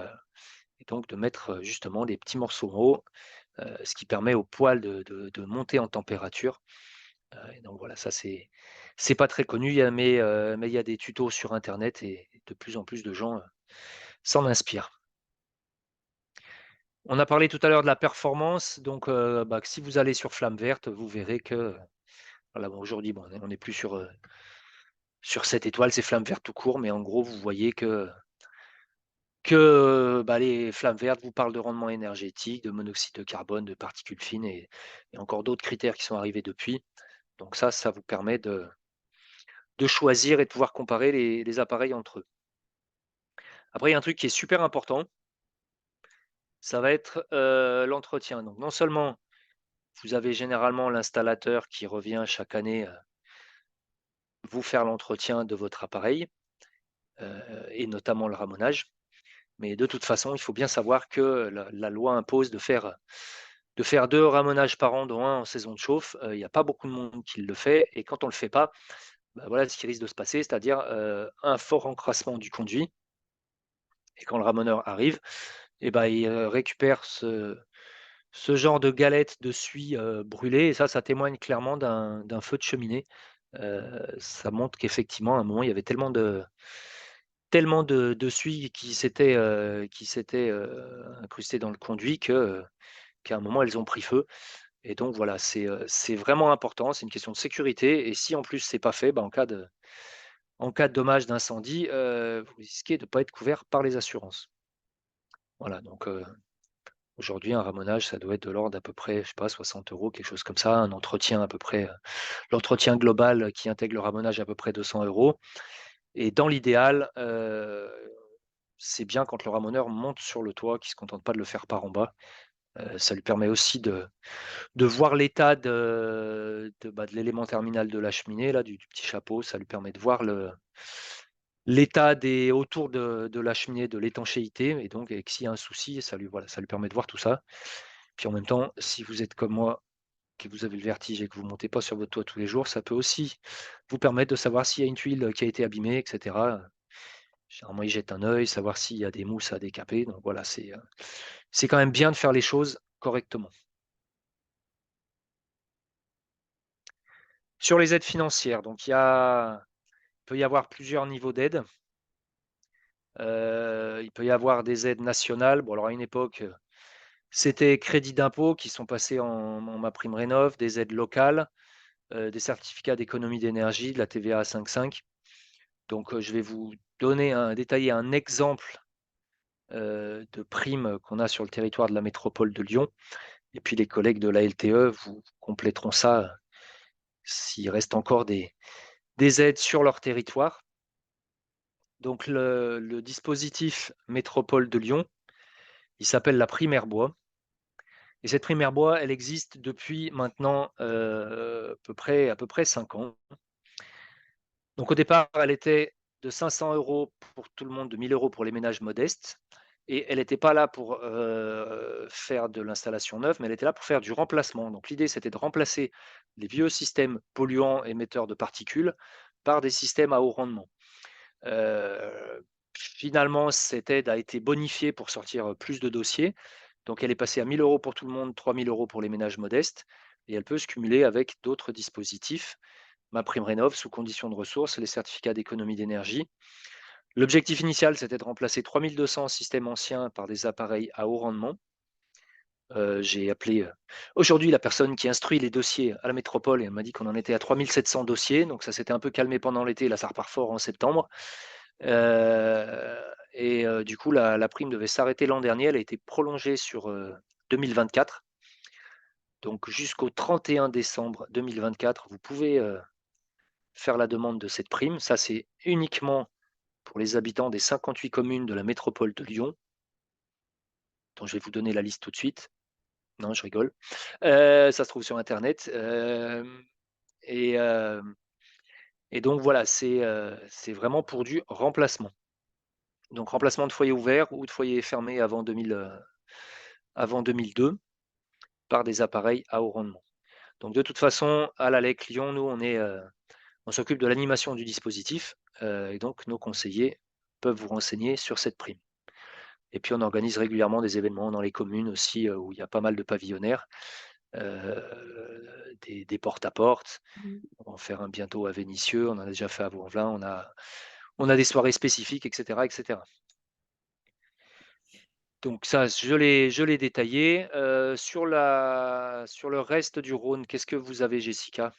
donc de mettre, justement des petits morceaux en haut, ce qui permet au poêle de monter en température, et donc voilà, ça c'est pas très connu, mais il y a des tutos sur internet et de plus en plus de gens, s'en inspirent. On a parlé tout à l'heure de la performance, donc bah, si vous allez sur Flamme Verte, vous verrez que Voilà, bon aujourd'hui, bon, on est plus sur cette étoile, c'est flamme verte tout court, mais en gros, vous voyez que, bah, les flammes vertes vous parlent de rendement énergétique, de monoxyde de carbone, de particules fines et encore d'autres critères qui sont arrivés depuis. Donc ça vous permet de choisir et de pouvoir comparer les appareils entre eux. Après, il y a un truc qui est super important, ça va être, l'entretien. Donc non seulement vous avez généralement l'installateur qui revient chaque année, vous faire l'entretien de votre appareil, et notamment le ramonage. Mais de toute façon, il faut bien savoir que la loi impose de faire 2 ramonages par an, dont un en saison de chauffe. Il y a pas beaucoup de monde qui le fait et quand on le fait pas, bah, voilà ce qui risque de se passer, c'est-à-dire, un fort encrassement du conduit et quand le ramoneur arrive et bah, il, récupère ce genre de galettes de suie, brûlée et ça témoigne clairement d'un feu de cheminée. Ça montre qu'effectivement, à un moment, il y avait tellement de suie qui s'était incrustée dans le conduit qu'à un moment, elles ont pris feu et donc voilà, c'est vraiment important, c'est une question de sécurité et si en plus c'est pas fait, bah, en cas de dommage, d'incendie, vous risquez de pas être couvert par les assurances. Voilà donc aujourd'hui un ramonage, ça doit être de l'ordre d'à peu près, je sais pas 60 €, quelque chose comme ça. Un entretien à peu près, l'entretien global qui intègre le ramonage à peu près 200 € et dans l'idéal, c'est bien quand le ramoneur monte sur le toit, qu'il ne se contente pas de le faire par en bas. Ça lui permet aussi de voir l'état de l'élément terminal de la cheminée là, du petit chapeau. Ça lui permet de voir l'état des autour de la cheminée, de l'étanchéité et donc et que s'il y a un souci, ça lui permet de voir tout ça. Puis en même temps, si vous êtes comme moi, que vous avez le vertige et que vous montez pas sur votre toit tous les jours, ça peut aussi vous permettre de savoir s'il y a une tuile qui a été abîmée et cetera. Généralement, ils jettent un œil, savoir s'il y a des mousses à décaper donc voilà, c'est quand même bien de faire les choses correctement. Sur les aides financières, donc il peut y avoir plusieurs niveaux d'aide. Il peut y avoir des aides nationales. Bon alors à une époque, c'était crédits d'impôt qui sont passés en MaPrimeRénov', des aides locales, des certificats d'économie d'énergie, de la TVA à 5,5. Donc, je vais vous détailler un exemple, de prime qu'on a sur le territoire de la métropole de Lyon et puis les collègues de la LTE vous compléteront ça, s'il reste encore des aides sur leur territoire. Donc le dispositif métropole de Lyon, il s'appelle la prime Airbois et cette prime Airbois, elle existe depuis maintenant, à peu près 5 ans. Donc au départ, elle était de 500 € pour tout le monde, de 1 000 € pour les ménages modestes et elle était pas là pour, faire de l'installation neuve, mais elle était là pour faire du remplacement. Donc l'idée, c'était de remplacer les vieux systèmes polluants émetteurs de particules par des systèmes à haut rendement. Finalement, cette aide a été bonifiée pour sortir, plus de dossiers. Donc elle est passée à 1 000 € pour tout le monde, 3 000 € pour les ménages modestes et elle peut se cumuler avec d'autres dispositifs. MaPrimeRénov' sous condition de ressources, les certificats d'économie d'énergie. L'objectif initial, c'était de remplacer 3 200 systèmes anciens par des appareils à haut rendement. J'ai appelé, aujourd'hui la personne qui instruit les dossiers à la métropole et elle m'a dit qu'on en était à 3 700 dossiers, donc ça s'était un peu calmé pendant l'été, là ça repart fort en septembre. Du coup la prime devait s'arrêter l'an dernier, elle a été prolongée sur, 2024. Donc jusqu'au 31 décembre 2024, vous pouvez, faire la demande de cette prime. Ça, c'est uniquement pour les habitants des 58 communes de la métropole de Lyon, dont je vais vous donner la liste tout de suite. Non, je rigole. Ça se trouve sur internet, et hem et donc voilà, c'est vraiment pour du remplacement. Donc remplacement de foyer ouvert ou de foyer fermé avant 2002 par des appareils à haut rendement. Donc de toute façon, à l'ALEC Lyon, nous, on s'occupe de l'animation du dispositif, et donc nos conseillers peuvent vous renseigner sur cette prime. Et puis on organise régulièrement des événements dans les communes aussi, où il y a pas mal de pavillonnaires, des porte-à-porte. Mmh. On va en faire un bientôt à Vénissieux, on en a déjà fait à Vaux-en-Velin, on a des soirées spécifiques et cetera et cetera. Donc ça, je l'ai détaillé, sur le reste du Rhône, qu'est-ce que vous avez, Jessica?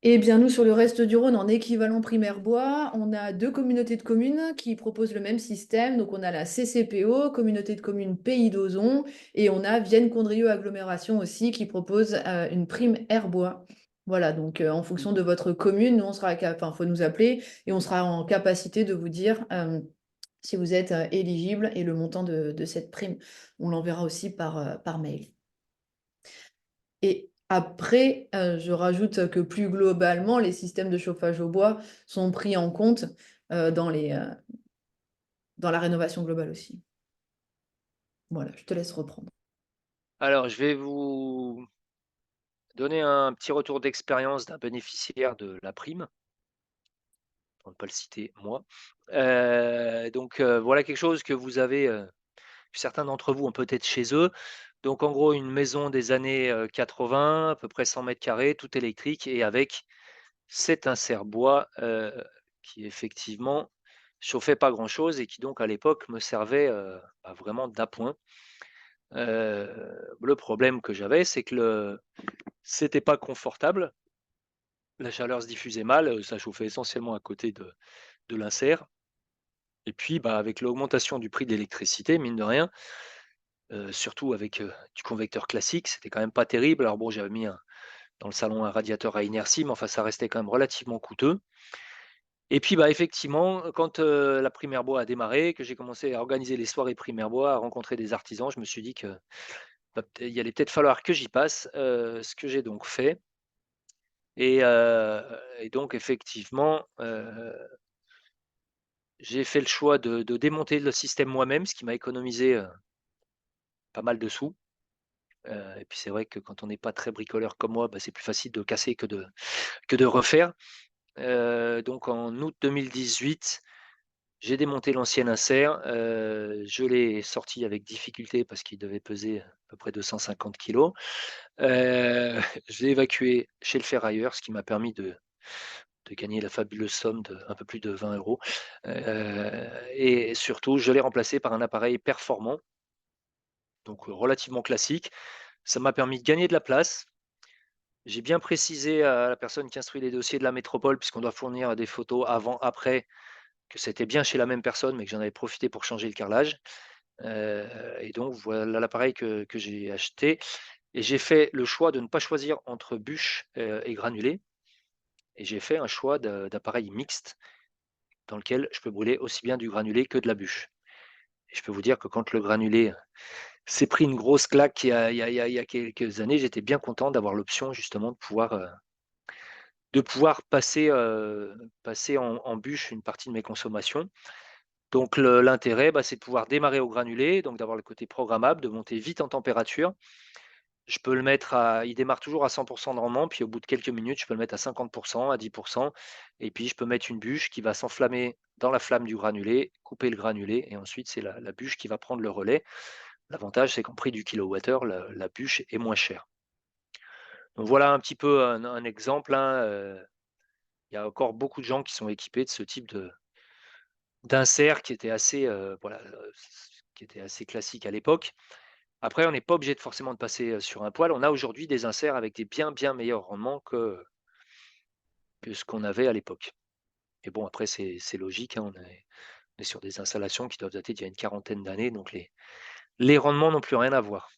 Eh bien, nous, sur le reste du Rhône, en équivalent primaire bois, on a deux communautés de communes qui proposent le même système. Donc, on a la CCPO, Communauté de communes Pays d'Ozon, et on a Vienne-Condrieu Agglomération aussi qui propose une prime air bois. Voilà, donc en fonction de votre commune, nous, on sera enfin, faut nous appeler et on sera en capacité de vous dire si vous êtes éligible et le montant de cette prime. On l'enverra aussi par mail. Et après, je rajoute que plus globalement, les systèmes de chauffage au bois sont pris en compte dans la rénovation globale aussi. Voilà, je te laisse reprendre. Alors, je vais vous donner un petit retour d'expérience d'un bénéficiaire de la prime, pour ne pas le citer moi. Voilà quelque chose que vous avez, que certains d'entre vous ont peut-être chez eux. Donc en gros, une maison des années, 80, à peu près 100 carrés, tout électrique et avec cet insert bois, qui effectivement chauffait pas grand-chose et qui donc à l'époque me servait, vraiment d'appoint. Le problème que j'avais, c'est que c'était pas confortable, la chaleur se diffusait mal, ça chauffait essentiellement à côté de l'insert et puis, avec l'augmentation du prix de l'électricité, mine de rien, surtout avec, du convecteur classique, c'était quand même pas terrible. Alors bon, j'avais mis dans le salon un radiateur à inertie, mais enfin ça restait quand même relativement coûteux. Et puis, effectivement, quand, la Primaire Bois a démarré, que j'ai commencé à organiser les soirées Primaire Bois, à rencontrer des artisans, je me suis dit que, il allait peut-être falloir que j'y passe, ce que j'ai donc fait et donc effectivement, j'ai fait le choix de démonter le système moi-même, ce qui m'a économisé, pas mal de sous, et puis c'est vrai que quand on n'est pas très bricoleur comme moi, c'est plus facile de casser que de refaire. Donc en août 2018, j'ai démonté l'ancien insert, je l'ai sorti avec difficulté parce qu'il devait peser à peu près 250 kilogrammes. Je l'ai évacué chez le ferrailleur, ce qui m'a permis de gagner la fabuleuse somme de un peu plus de 20 €, et surtout, je l'ai remplacé par un appareil performant, donc relativement classique. Ça m'a permis de gagner de la place. J'ai bien précisé à la personne qui instruit les dossiers de la métropole, puisqu'on doit fournir des photos avant, après, que c'était bien chez la même personne, mais que j'en avais profité pour changer le carrelage. Et donc voilà l'appareil que j'ai acheté et j'ai fait le choix de ne pas choisir entre bûche, et granulé et j'ai fait un choix d'appareil mixte dans lequel je peux brûler aussi bien du granulé que de la bûche. Et je peux vous dire que quand le granulé s'est pris une grosse claque il y a quelques années, j'étais bien content d'avoir l'option justement de pouvoir passer en bûche une partie de mes consommations. Donc l'intérêt, c'est de pouvoir démarrer au granulé, donc d'avoir le côté programmable, de monter vite en température. Je peux le mettre il démarre toujours à 100 de rendement, puis au bout de quelques minutes, je peux le mettre à 50, à 10 et puis je peux mettre une bûche qui va s'enflammer dans la flamme du granulé, couper le granulé et ensuite c'est la bûche qui va prendre le relais. L'avantage, c'est qu'en prix du kilowattheure, la bûche est moins chère. Donc voilà un petit peu un exemple, hein, il y a encore beaucoup de gens qui sont équipés de ce type d'insert qui était assez, qui était assez classique à l'époque. Après, on n'est pas obligé forcément de passer, sur un poêle. On a aujourd'hui des inserts avec des bien, bien meilleurs rendements que ce qu'on avait à l'époque. Et bon, après, c'est logique, hein, on est sur des installations qui doivent dater d'il y a une quarantaine d'années, donc les rendements n'ont plus rien à voir.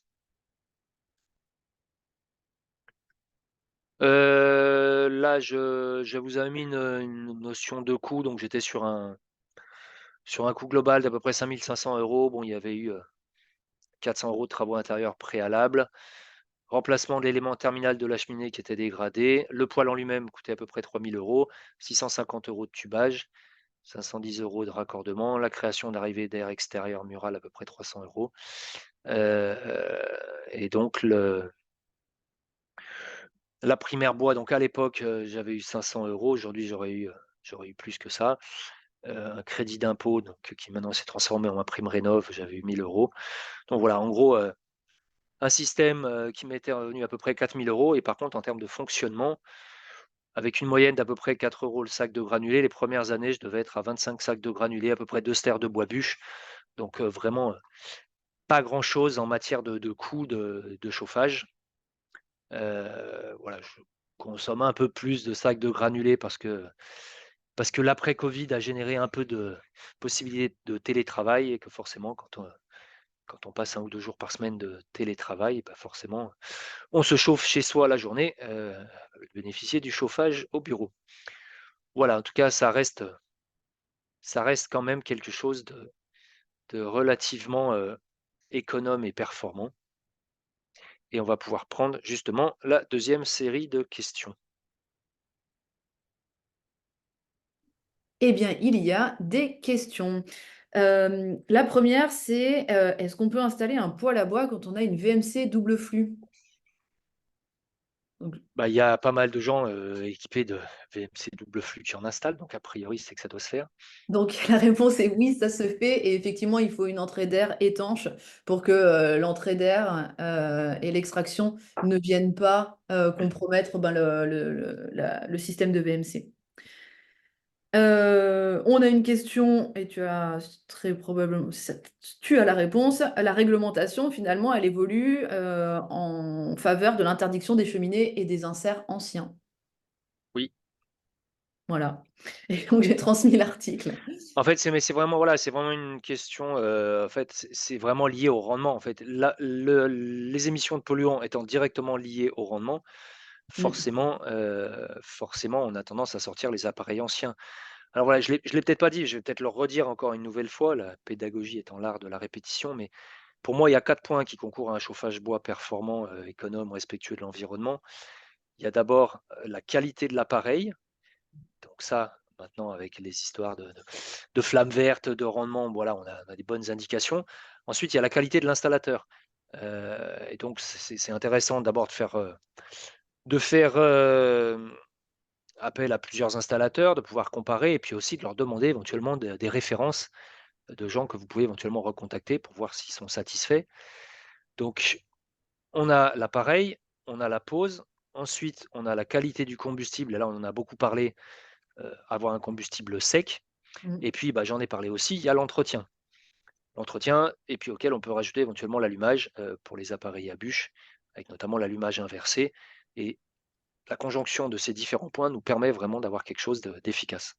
Là, je vous avais mis une notion de coût, donc j'étais sur un coût global d'à peu près 5 500 €. Bon, il y avait eu, 400 € de travaux intérieurs préalables. Remplacement de l'élément terminal de la cheminée qui était dégradé. Le poêle en lui-même coûtait à peu près 3 000 €, 650 € de tubage, 510 € de raccordement, la création d'arrivée d'air extérieur mural à peu près 300 €. Heu et donc la primaire bois, donc à l'époque, j'avais eu 500 €, aujourd'hui j'aurais eu plus que ça. Un crédit d'impôt donc qui maintenant s'est transformé en ma prime rénov, j'avais eu 1 000 €. Donc voilà, en gros, un système, qui m'était revenu à peu près 4 000 € et par contre en termes de fonctionnement, avec une moyenne d'à peu près 4 € le sac de granulés, les premières années, je devais être à 25 sacs de granulés, à peu près 2 stères de bois bûche. Donc vraiment, pas grand chose en matière de coût de chauffage. Voilà, consomme un peu plus de sacs de granulés parce que l'après Covid a généré un peu de possibilités de télétravail et que forcément quand on passe 1 ou 2 jours par semaine de télétravail, bah, forcément, on se chauffe chez soi la journée, bénéficier du chauffage au bureau. Voilà, en tout cas, ça reste quand même quelque chose de relativement, économe et performant et on va pouvoir prendre justement la deuxième série de questions. Eh bien, il y a des questions. La première, c'est, est-ce qu'on peut installer un poêle à bois quand on a une VMC double flux? Donc Bah, il y a pas mal de gens, équipés de VMC double flux qui en installent, donc a priori, c'est que ça doit se faire. donc la réponse est oui, ça se fait et effectivement, il faut une entrée d'air étanche pour que, l'entrée d'air, et l'extraction ne viennent pas, compromettre, ben, le système de VMC. On a une question et tu as très probablement tu as la réponse. La réglementation, finalement, elle évolue, en faveur de l'interdiction des cheminées et des inserts anciens. Oui. Voilà et donc j'ai transmis l'article. En fait, c'est vraiment voilà, c'est vraiment une question, en fait, c'est vraiment lié au rendement, en fait. Les émissions de polluants étant directement liées au rendement, Mmh. forcément, on a tendance à sortir les appareils anciens. Alors voilà, je l'ai peut-être pas dit, je vais peut-être le redire encore une nouvelle fois, la pédagogie étant l'art de la répétition, mais pour moi, il y a 4 points qui concourent à un chauffage bois performant, économe, respectueux de l'environnement. Il y a d'abord, la qualité de l'appareil. Donc ça, maintenant avec les histoires de flammes vertes, de rendement, voilà, on a des bonnes indications. Ensuite, il y a la qualité de l'installateur, et donc c'est intéressant d'abord de faire appel à plusieurs installateurs, de pouvoir comparer et puis aussi de leur demander éventuellement des références de gens que vous pouvez éventuellement recontacter pour voir s'ils sont satisfaits. Donc on a l'appareil, on a la pose, ensuite on a la qualité du combustible et là on en a beaucoup parlé, avoir un combustible sec. Mmh. Et puis, bah, j'en ai parlé aussi, il y a l'entretien. L'entretien et puis auquel on peut rajouter éventuellement l'allumage, pour les appareils à bûche, avec notamment l'allumage inversé et la conjonction de ces différents points nous permet vraiment d'avoir quelque chose d'efficace.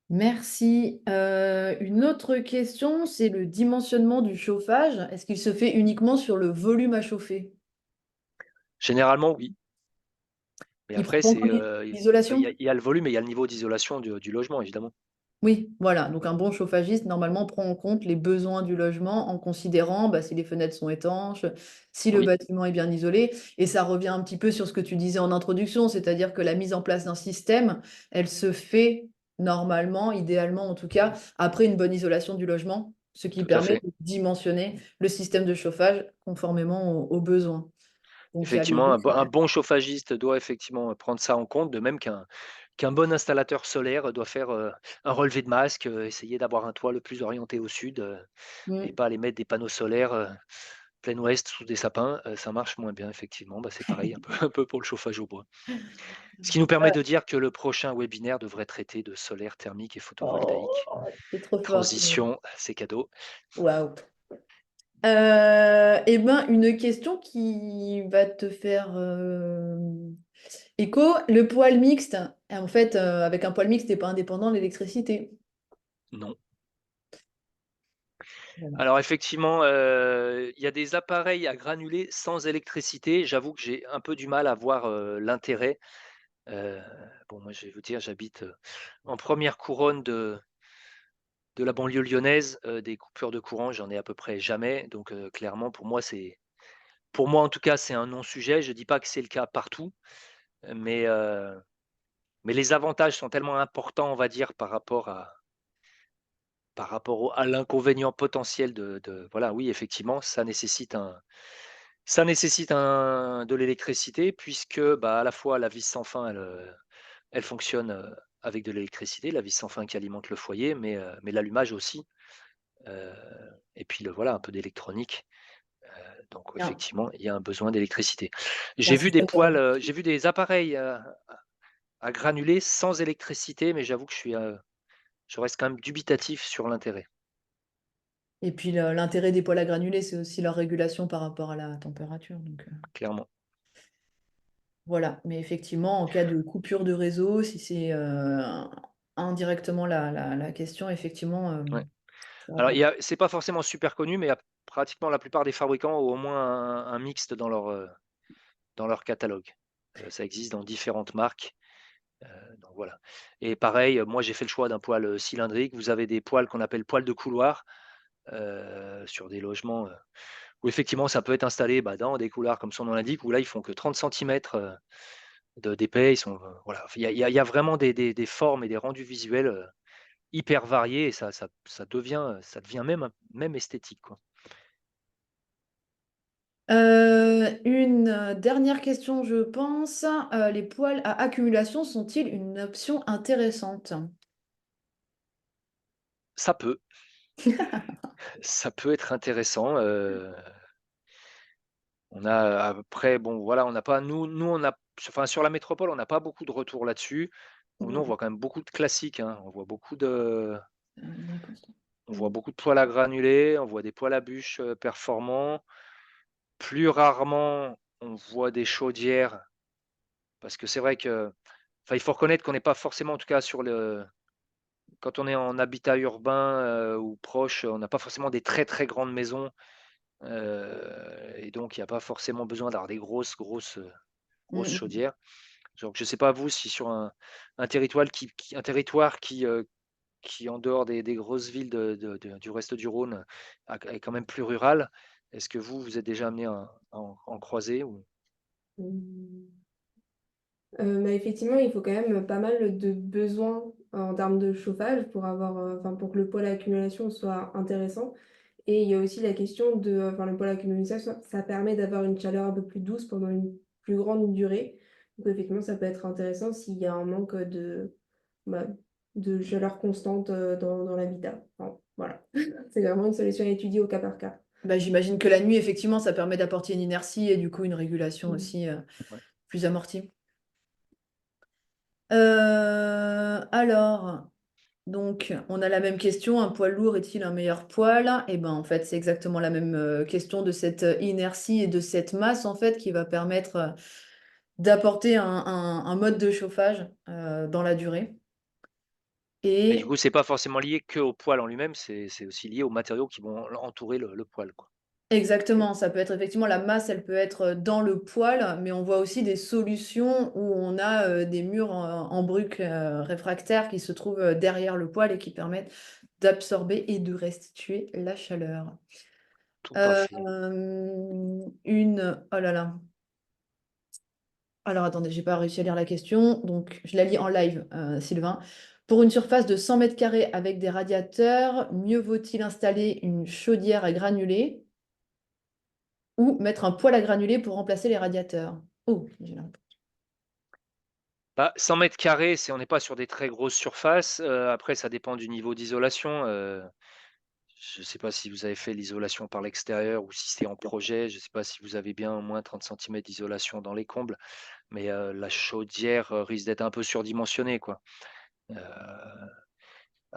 Merci. Une autre question, c'est le dimensionnement du chauffage. Est-ce qu'il se fait uniquement sur le volume à chauffer? Généralement, oui, mais Il prend après en compte c'est, bah, il y l'isolation? a il y a le volume et il y a le niveau d'isolation du logement évidemment. Oui, voilà, donc un bon chauffagiste, normalement, prend en compte les besoins du logement en considérant, bah, si les fenêtres sont étanches, si le Oui, bâtiment est bien isolé et ça revient un petit peu sur ce que tu disais en introduction, c'est-à-dire que la mise en place d'un système, elle se fait normalement, idéalement en tout cas, après une bonne isolation du logement, ce qui tout à permet fait. de dimensionner le système de chauffage conformément aux besoins. Donc il y a le Effectivement, bon un chauffage. bon chauffagiste doit effectivement prendre ça en compte, de même qu'un bon installateur solaire doit faire, un relevé de masque, essayer d'avoir un toit le plus orienté au sud, et Mmh. pas aller mettre des panneaux solaires, plein ouest sous des sapins, ça marche moins bien effectivement. Bah, c'est pareil un peu un peu pour le chauffage au bois. Ce qui nous permet de dire que le prochain webinaire devrait traiter de solaire thermique et photovoltaïque. Oh, c'est trop fort. Transition, c'est cadeau. Waouh. Et ben, une question qui va te faire, écho. Le poêle mixte, en fait, avec un poêle mixte, tu pas indépendant de l'électricité. Non. Voilà. Alors effectivement, il y a des appareils à granulés sans électricité. J'avoue que j'ai un peu du mal à voir, l'intérêt. Heu, bon, moi, je vais vous dire, j'habite, en première couronne de la banlieue lyonnaise. Des coupures de courant, j'en ai à peu près jamais. Donc clairement, pour moi, en tout cas, c'est un non-sujet. Je ne dis pas que c'est le cas partout, mais mais les avantages sont tellement importants, on va dire, par rapport à l'inconvénient potentiel de voilà, oui, effectivement, ça nécessite de l'électricité puisque, bah, à la fois la vis sans fin, elle fonctionne, avec de l'électricité, la vis sans fin qui alimente le foyer, mais l'allumage aussi, heu et puis voilà, un peu d'électronique, donc Bien, effectivement, il y a un besoin d'électricité. il y a un J'ai vu des système de poêles, régulation. j'ai vu des appareils, à granulés sans électricité, mais j'avoue que je reste quand même dubitatif sur l'intérêt, Et puis l'intérêt des poêles à granulés, c'est aussi leur régulation par rapport à la température, donc clairement. Voilà, mais effectivement, en cas de coupure de réseau, si c'est indirectement la question, effectivement, Ouais. ça va Alors pas. c'est pas forcément super connu, mais il y a pratiquement la plupart des fabricants ont au moins un mixte dans leur catalogue. Ça existe dans différentes marques, donc voilà. Et pareil, moi j'ai fait le choix d'un poêle, cylindrique. Vous avez des poêles qu'on appelle poêles de couloir, sur des logements, où effectivement ça peut être installé, bah, dans des couloirs comme son nom l'indique, où là ils font que 30 centimètres de d'épais. Ils sont, voilà, il y a vraiment des formes et des rendus visuels, hyper variés, et ça devient même esthétique, quoi. Une dernière question, je pense. Les poêles à accumulation sont-ils une option intéressante? Ça peut, ça peut être intéressant, on a après bon voilà, on n'a pas nous on a enfin sur la métropole, on n'a pas beaucoup de retours là-dessus. Nous, on Mm. voit quand même beaucoup de classiques, hein. Bien constant. On voit Mm. beaucoup de poêles à granulés, on voit des poêles à bûches, performants. Plus rarement, on voit des chaudières, parce que c'est vrai que enfin, il faut reconnaître qu'on n'est pas forcément, en tout cas sur le quand on est en habitat urbain, ou proche, on n'a pas forcément des très, très grandes maisons, et donc il y a pas forcément besoin d'avoir des grosses Mm, mm. chaudières. Donc je ne sais pas vous si sur un territoire un territoire qui en dehors des grosses villes du reste du Rhône est quand même plus rural. Est-ce que vous êtes déjà amené à en croiser ou? Mmh. Bah, effectivement, il faut quand même pas mal de besoins en termes de chauffage pour avoir, enfin, pour que le poêle à accumulation soit intéressant. Et il y a aussi la question de, enfin, le poêle à accumulation, ça permet d'avoir une chaleur un peu plus douce pendant une plus grande durée. Donc effectivement, ça peut être intéressant s'il y a un manque bah, de chaleur constante, dans l'habitat. Enfin, voilà. C'est vraiment une solution à étudier au cas par cas. Bah, j'imagine que la nuit, effectivement, ça permet d'apporter une inertie et du coup une régulation Mmh. aussi Ouais. plus amortie. Alors, donc, on a la même question, un poids lourd est-il un meilleur poids? Et ben, en fait, c'est exactement la même question de cette inertie et de cette masse, en fait, qui va permettre d'apporter un mode de chauffage dans la durée. Et du Et coup, c'est pas forcément lié qu'au poêle en lui-même, c'est aussi lié aux matériaux qui vont entourer le poêle, quoi. exactement, ça peut être effectivement la masse, elle peut être dans le poêle, mais on voit aussi des solutions où on a des murs en briques réfractaires qui se trouvent derrière le poêle et qui permettent d'absorber et de restituer la chaleur. Tout à fait. Oh là là. Alors attendez, j'ai pas réussi à lire la question, donc je la lis en live, Sylvain. Pour une surface de 100 mètres carrés avec des radiateurs, mieux vaut-il installer une chaudière à granulés ou mettre un poêle à granulés pour remplacer les radiateurs? Oh, j'ai la réponse. Bah, 100 m², on n'est pas sur des très grosses surfaces, après ça dépend du niveau d'isolation, je ne sais pas si vous avez fait l'isolation par l'extérieur ou si c'est en projet. Je ne sais pas si vous avez bien au moins 30 centimètres d'isolation dans les combles, mais la chaudière, risque d'être un peu surdimensionnée, quoi. Heu,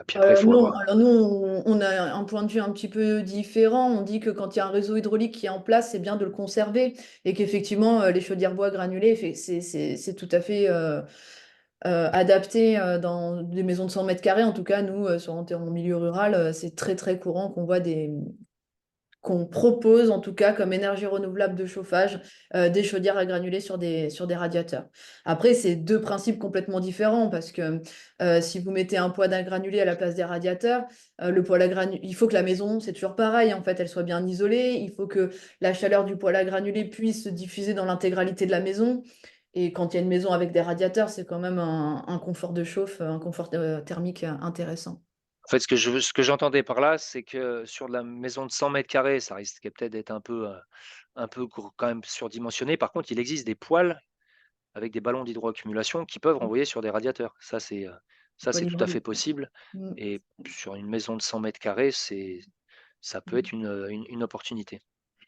puis après il faut Non, avoir alors nous, on a un point de vue un petit peu différent. On dit que quand il y a un réseau hydraulique qui est en place, c'est bien de le conserver et qu'effectivement, les chaudières bois granulées, c'est tout à fait adapté dans des maisons de 100 mètres carrés. En tout cas, nous, en milieu rural, c'est très très courant qu'on propose, en tout cas, comme énergie renouvelable de chauffage, des chaudières à granulés sur des radiateurs. Après, c'est deux principes complètement différents parce que si vous mettez un poêle à granulés à la place des radiateurs, le poêle à granulés, il faut que la maison, c'est toujours pareil, en fait, elle soit bien isolée. Il faut que la chaleur du poêle à granulés puisse se diffuser dans l'intégralité de la maison. Et quand il y a une maison avec des radiateurs, c'est quand même un confort de chauffe, un confort thermique intéressant. en fait, ce que j'entendais par là, c'est que sur de la maison de 100 m², ça risquait peut-être d'être un peu gros quand même surdimensionné. Par contre, il existe des poêles avec des ballons d'hydroaccumulation qui peuvent renvoyer sur des radiateurs. Ça, c'est Poêle tout à fait hydraulique. possible, Mm. et sur une maison de 100 m², ça peut être une opportunité.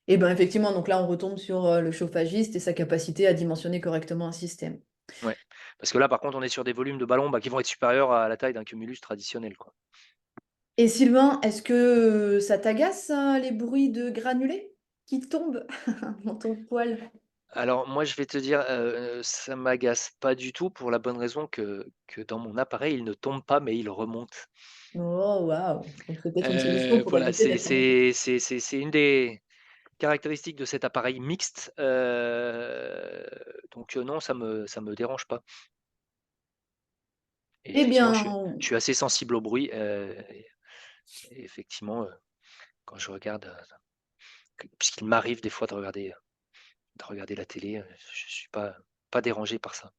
Et ben effectivement, donc là, on retombe sur le chauffagiste et sa capacité à dimensionner correctement un système. Ouais, parce que là, par contre, on est sur des volumes de ballons, bah, qui vont être supérieurs à la taille d'un cumulus traditionnel, quoi. Et Sylvain, est-ce que ça t'agace, les bruits de granulés qui tombent dans ton poêle? Alors moi, je vais te dire, ça m'agace pas du tout pour la bonne raison que dans mon appareil, il ne tombe pas, mais il remonte. Oh waouh! Donc c'est peut-être une solution pour Voilà, éviter c'est d'être embêté. c'est c'est c'est c'est une des caractéristiques de cet appareil mixte, donc non, ça me dérange pas et Eh effectivement, je bien, suis je suis assez sensible au bruit, et effectivement, quand je regarde, puisqu'il m'arrive des fois de regarder la télé, je suis pas dérangé par ça.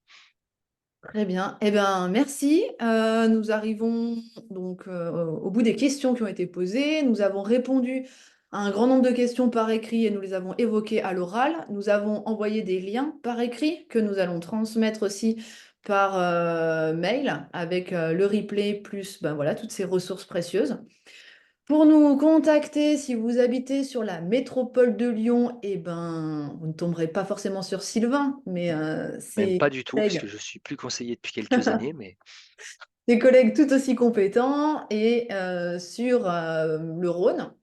très bien. Eh bien, merci. Nous arrivons donc au bout des questions qui ont été posées. Nous avons répondu à un grand nombre de questions par écrit et nous les avons évoquées à l'oral. Nous avons envoyé des liens par écrit que nous allons transmettre aussi par mail avec le replay plus ben voilà, toutes ces ressources précieuses. Pour nous contacter, si vous habitez sur la métropole de Lyon, eh ben, vous ne tomberez pas forcément sur Sylvain, mais Même ses pas du tout, puisque collègues je suis plus conseiller depuis quelques années, mais des collègues tout aussi compétents et sur le Rhône,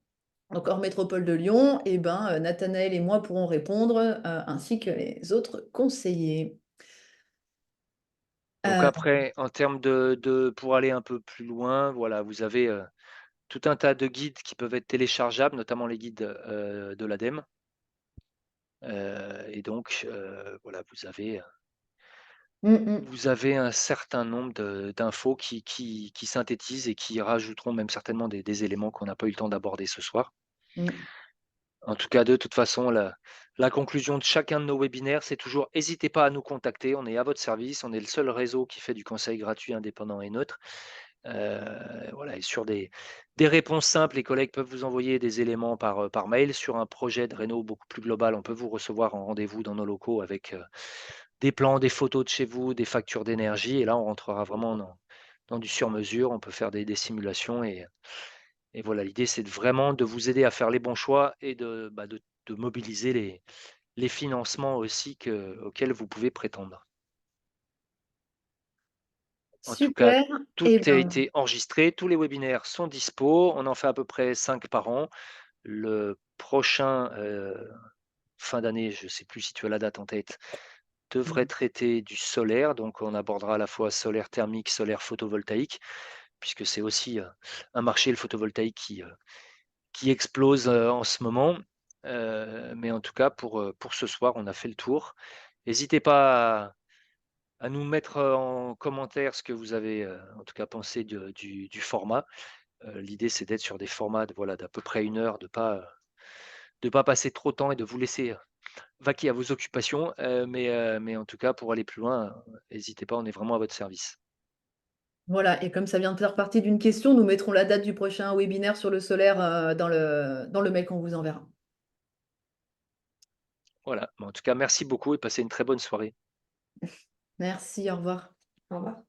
donc hors métropole de Lyon, et ben, Nathanaël et moi pourrons répondre, ainsi que les autres conseillers. donc Euh, après en termes de pour aller un peu plus loin, voilà, vous avez, tout un tas de guides qui peuvent être téléchargeables, notamment les guides, de l'ADEME, et donc voilà, mm, mm, vous avez un certain nombre d'infos qui synthétisent et qui rajouteront même certainement des éléments qu'on n'a pas eu le temps d'aborder ce soir. mm. En tout cas, de toute façon, la conclusion de chacun de nos webinaires, c'est toujours: n'hésitez pas à nous contacter, on est à votre service, on est le seul réseau qui fait du conseil gratuit, indépendant et neutre. Voilà, et sur des réponses simples, les collègues peuvent vous envoyer des éléments par mail. Sur un projet de réno beaucoup plus global, on peut vous recevoir en rendez-vous dans nos locaux avec, des plans, des photos de chez vous, des factures d'énergie et là, on rentrera vraiment dans du sur mesure. On peut faire des simulations et voilà, l'idée, c'est vraiment de vous aider à faire les bons choix et de mobiliser les financements aussi auxquels vous pouvez prétendre. En tout cas, Super. tout Et a ben, été enregistré, tous les webinaires sont dispo, on en fait à peu près 5 par an. Le prochain, fin d'année, je ne sais plus si tu as la date en tête, devrait traiter du solaire, donc on abordera à la fois solaire thermique, solaire photovoltaïque, puisque c'est aussi, un marché, le photovoltaïque, qui explose, en ce moment. Mais en tout cas pour ce soir, on a fait le tour. N'hésitez pas à nous mettre, en commentaire ce que vous avez, en tout cas pensé du format. L'idée, c'est d'être sur des formats voilà, d'à peu près 1 heure, de pas passer trop de temps et de vous laisser, vaquer à vos occupations, mais en tout cas pour aller plus loin, n'hésitez pas, on est vraiment à votre service. voilà, et comme ça vient de faire partie d'une question, nous mettrons la date du prochain webinaire sur le solaire dans le mail qu'on vous enverra. Voilà, en tout cas merci beaucoup et passez une très bonne soirée. Merci, au revoir. Au revoir.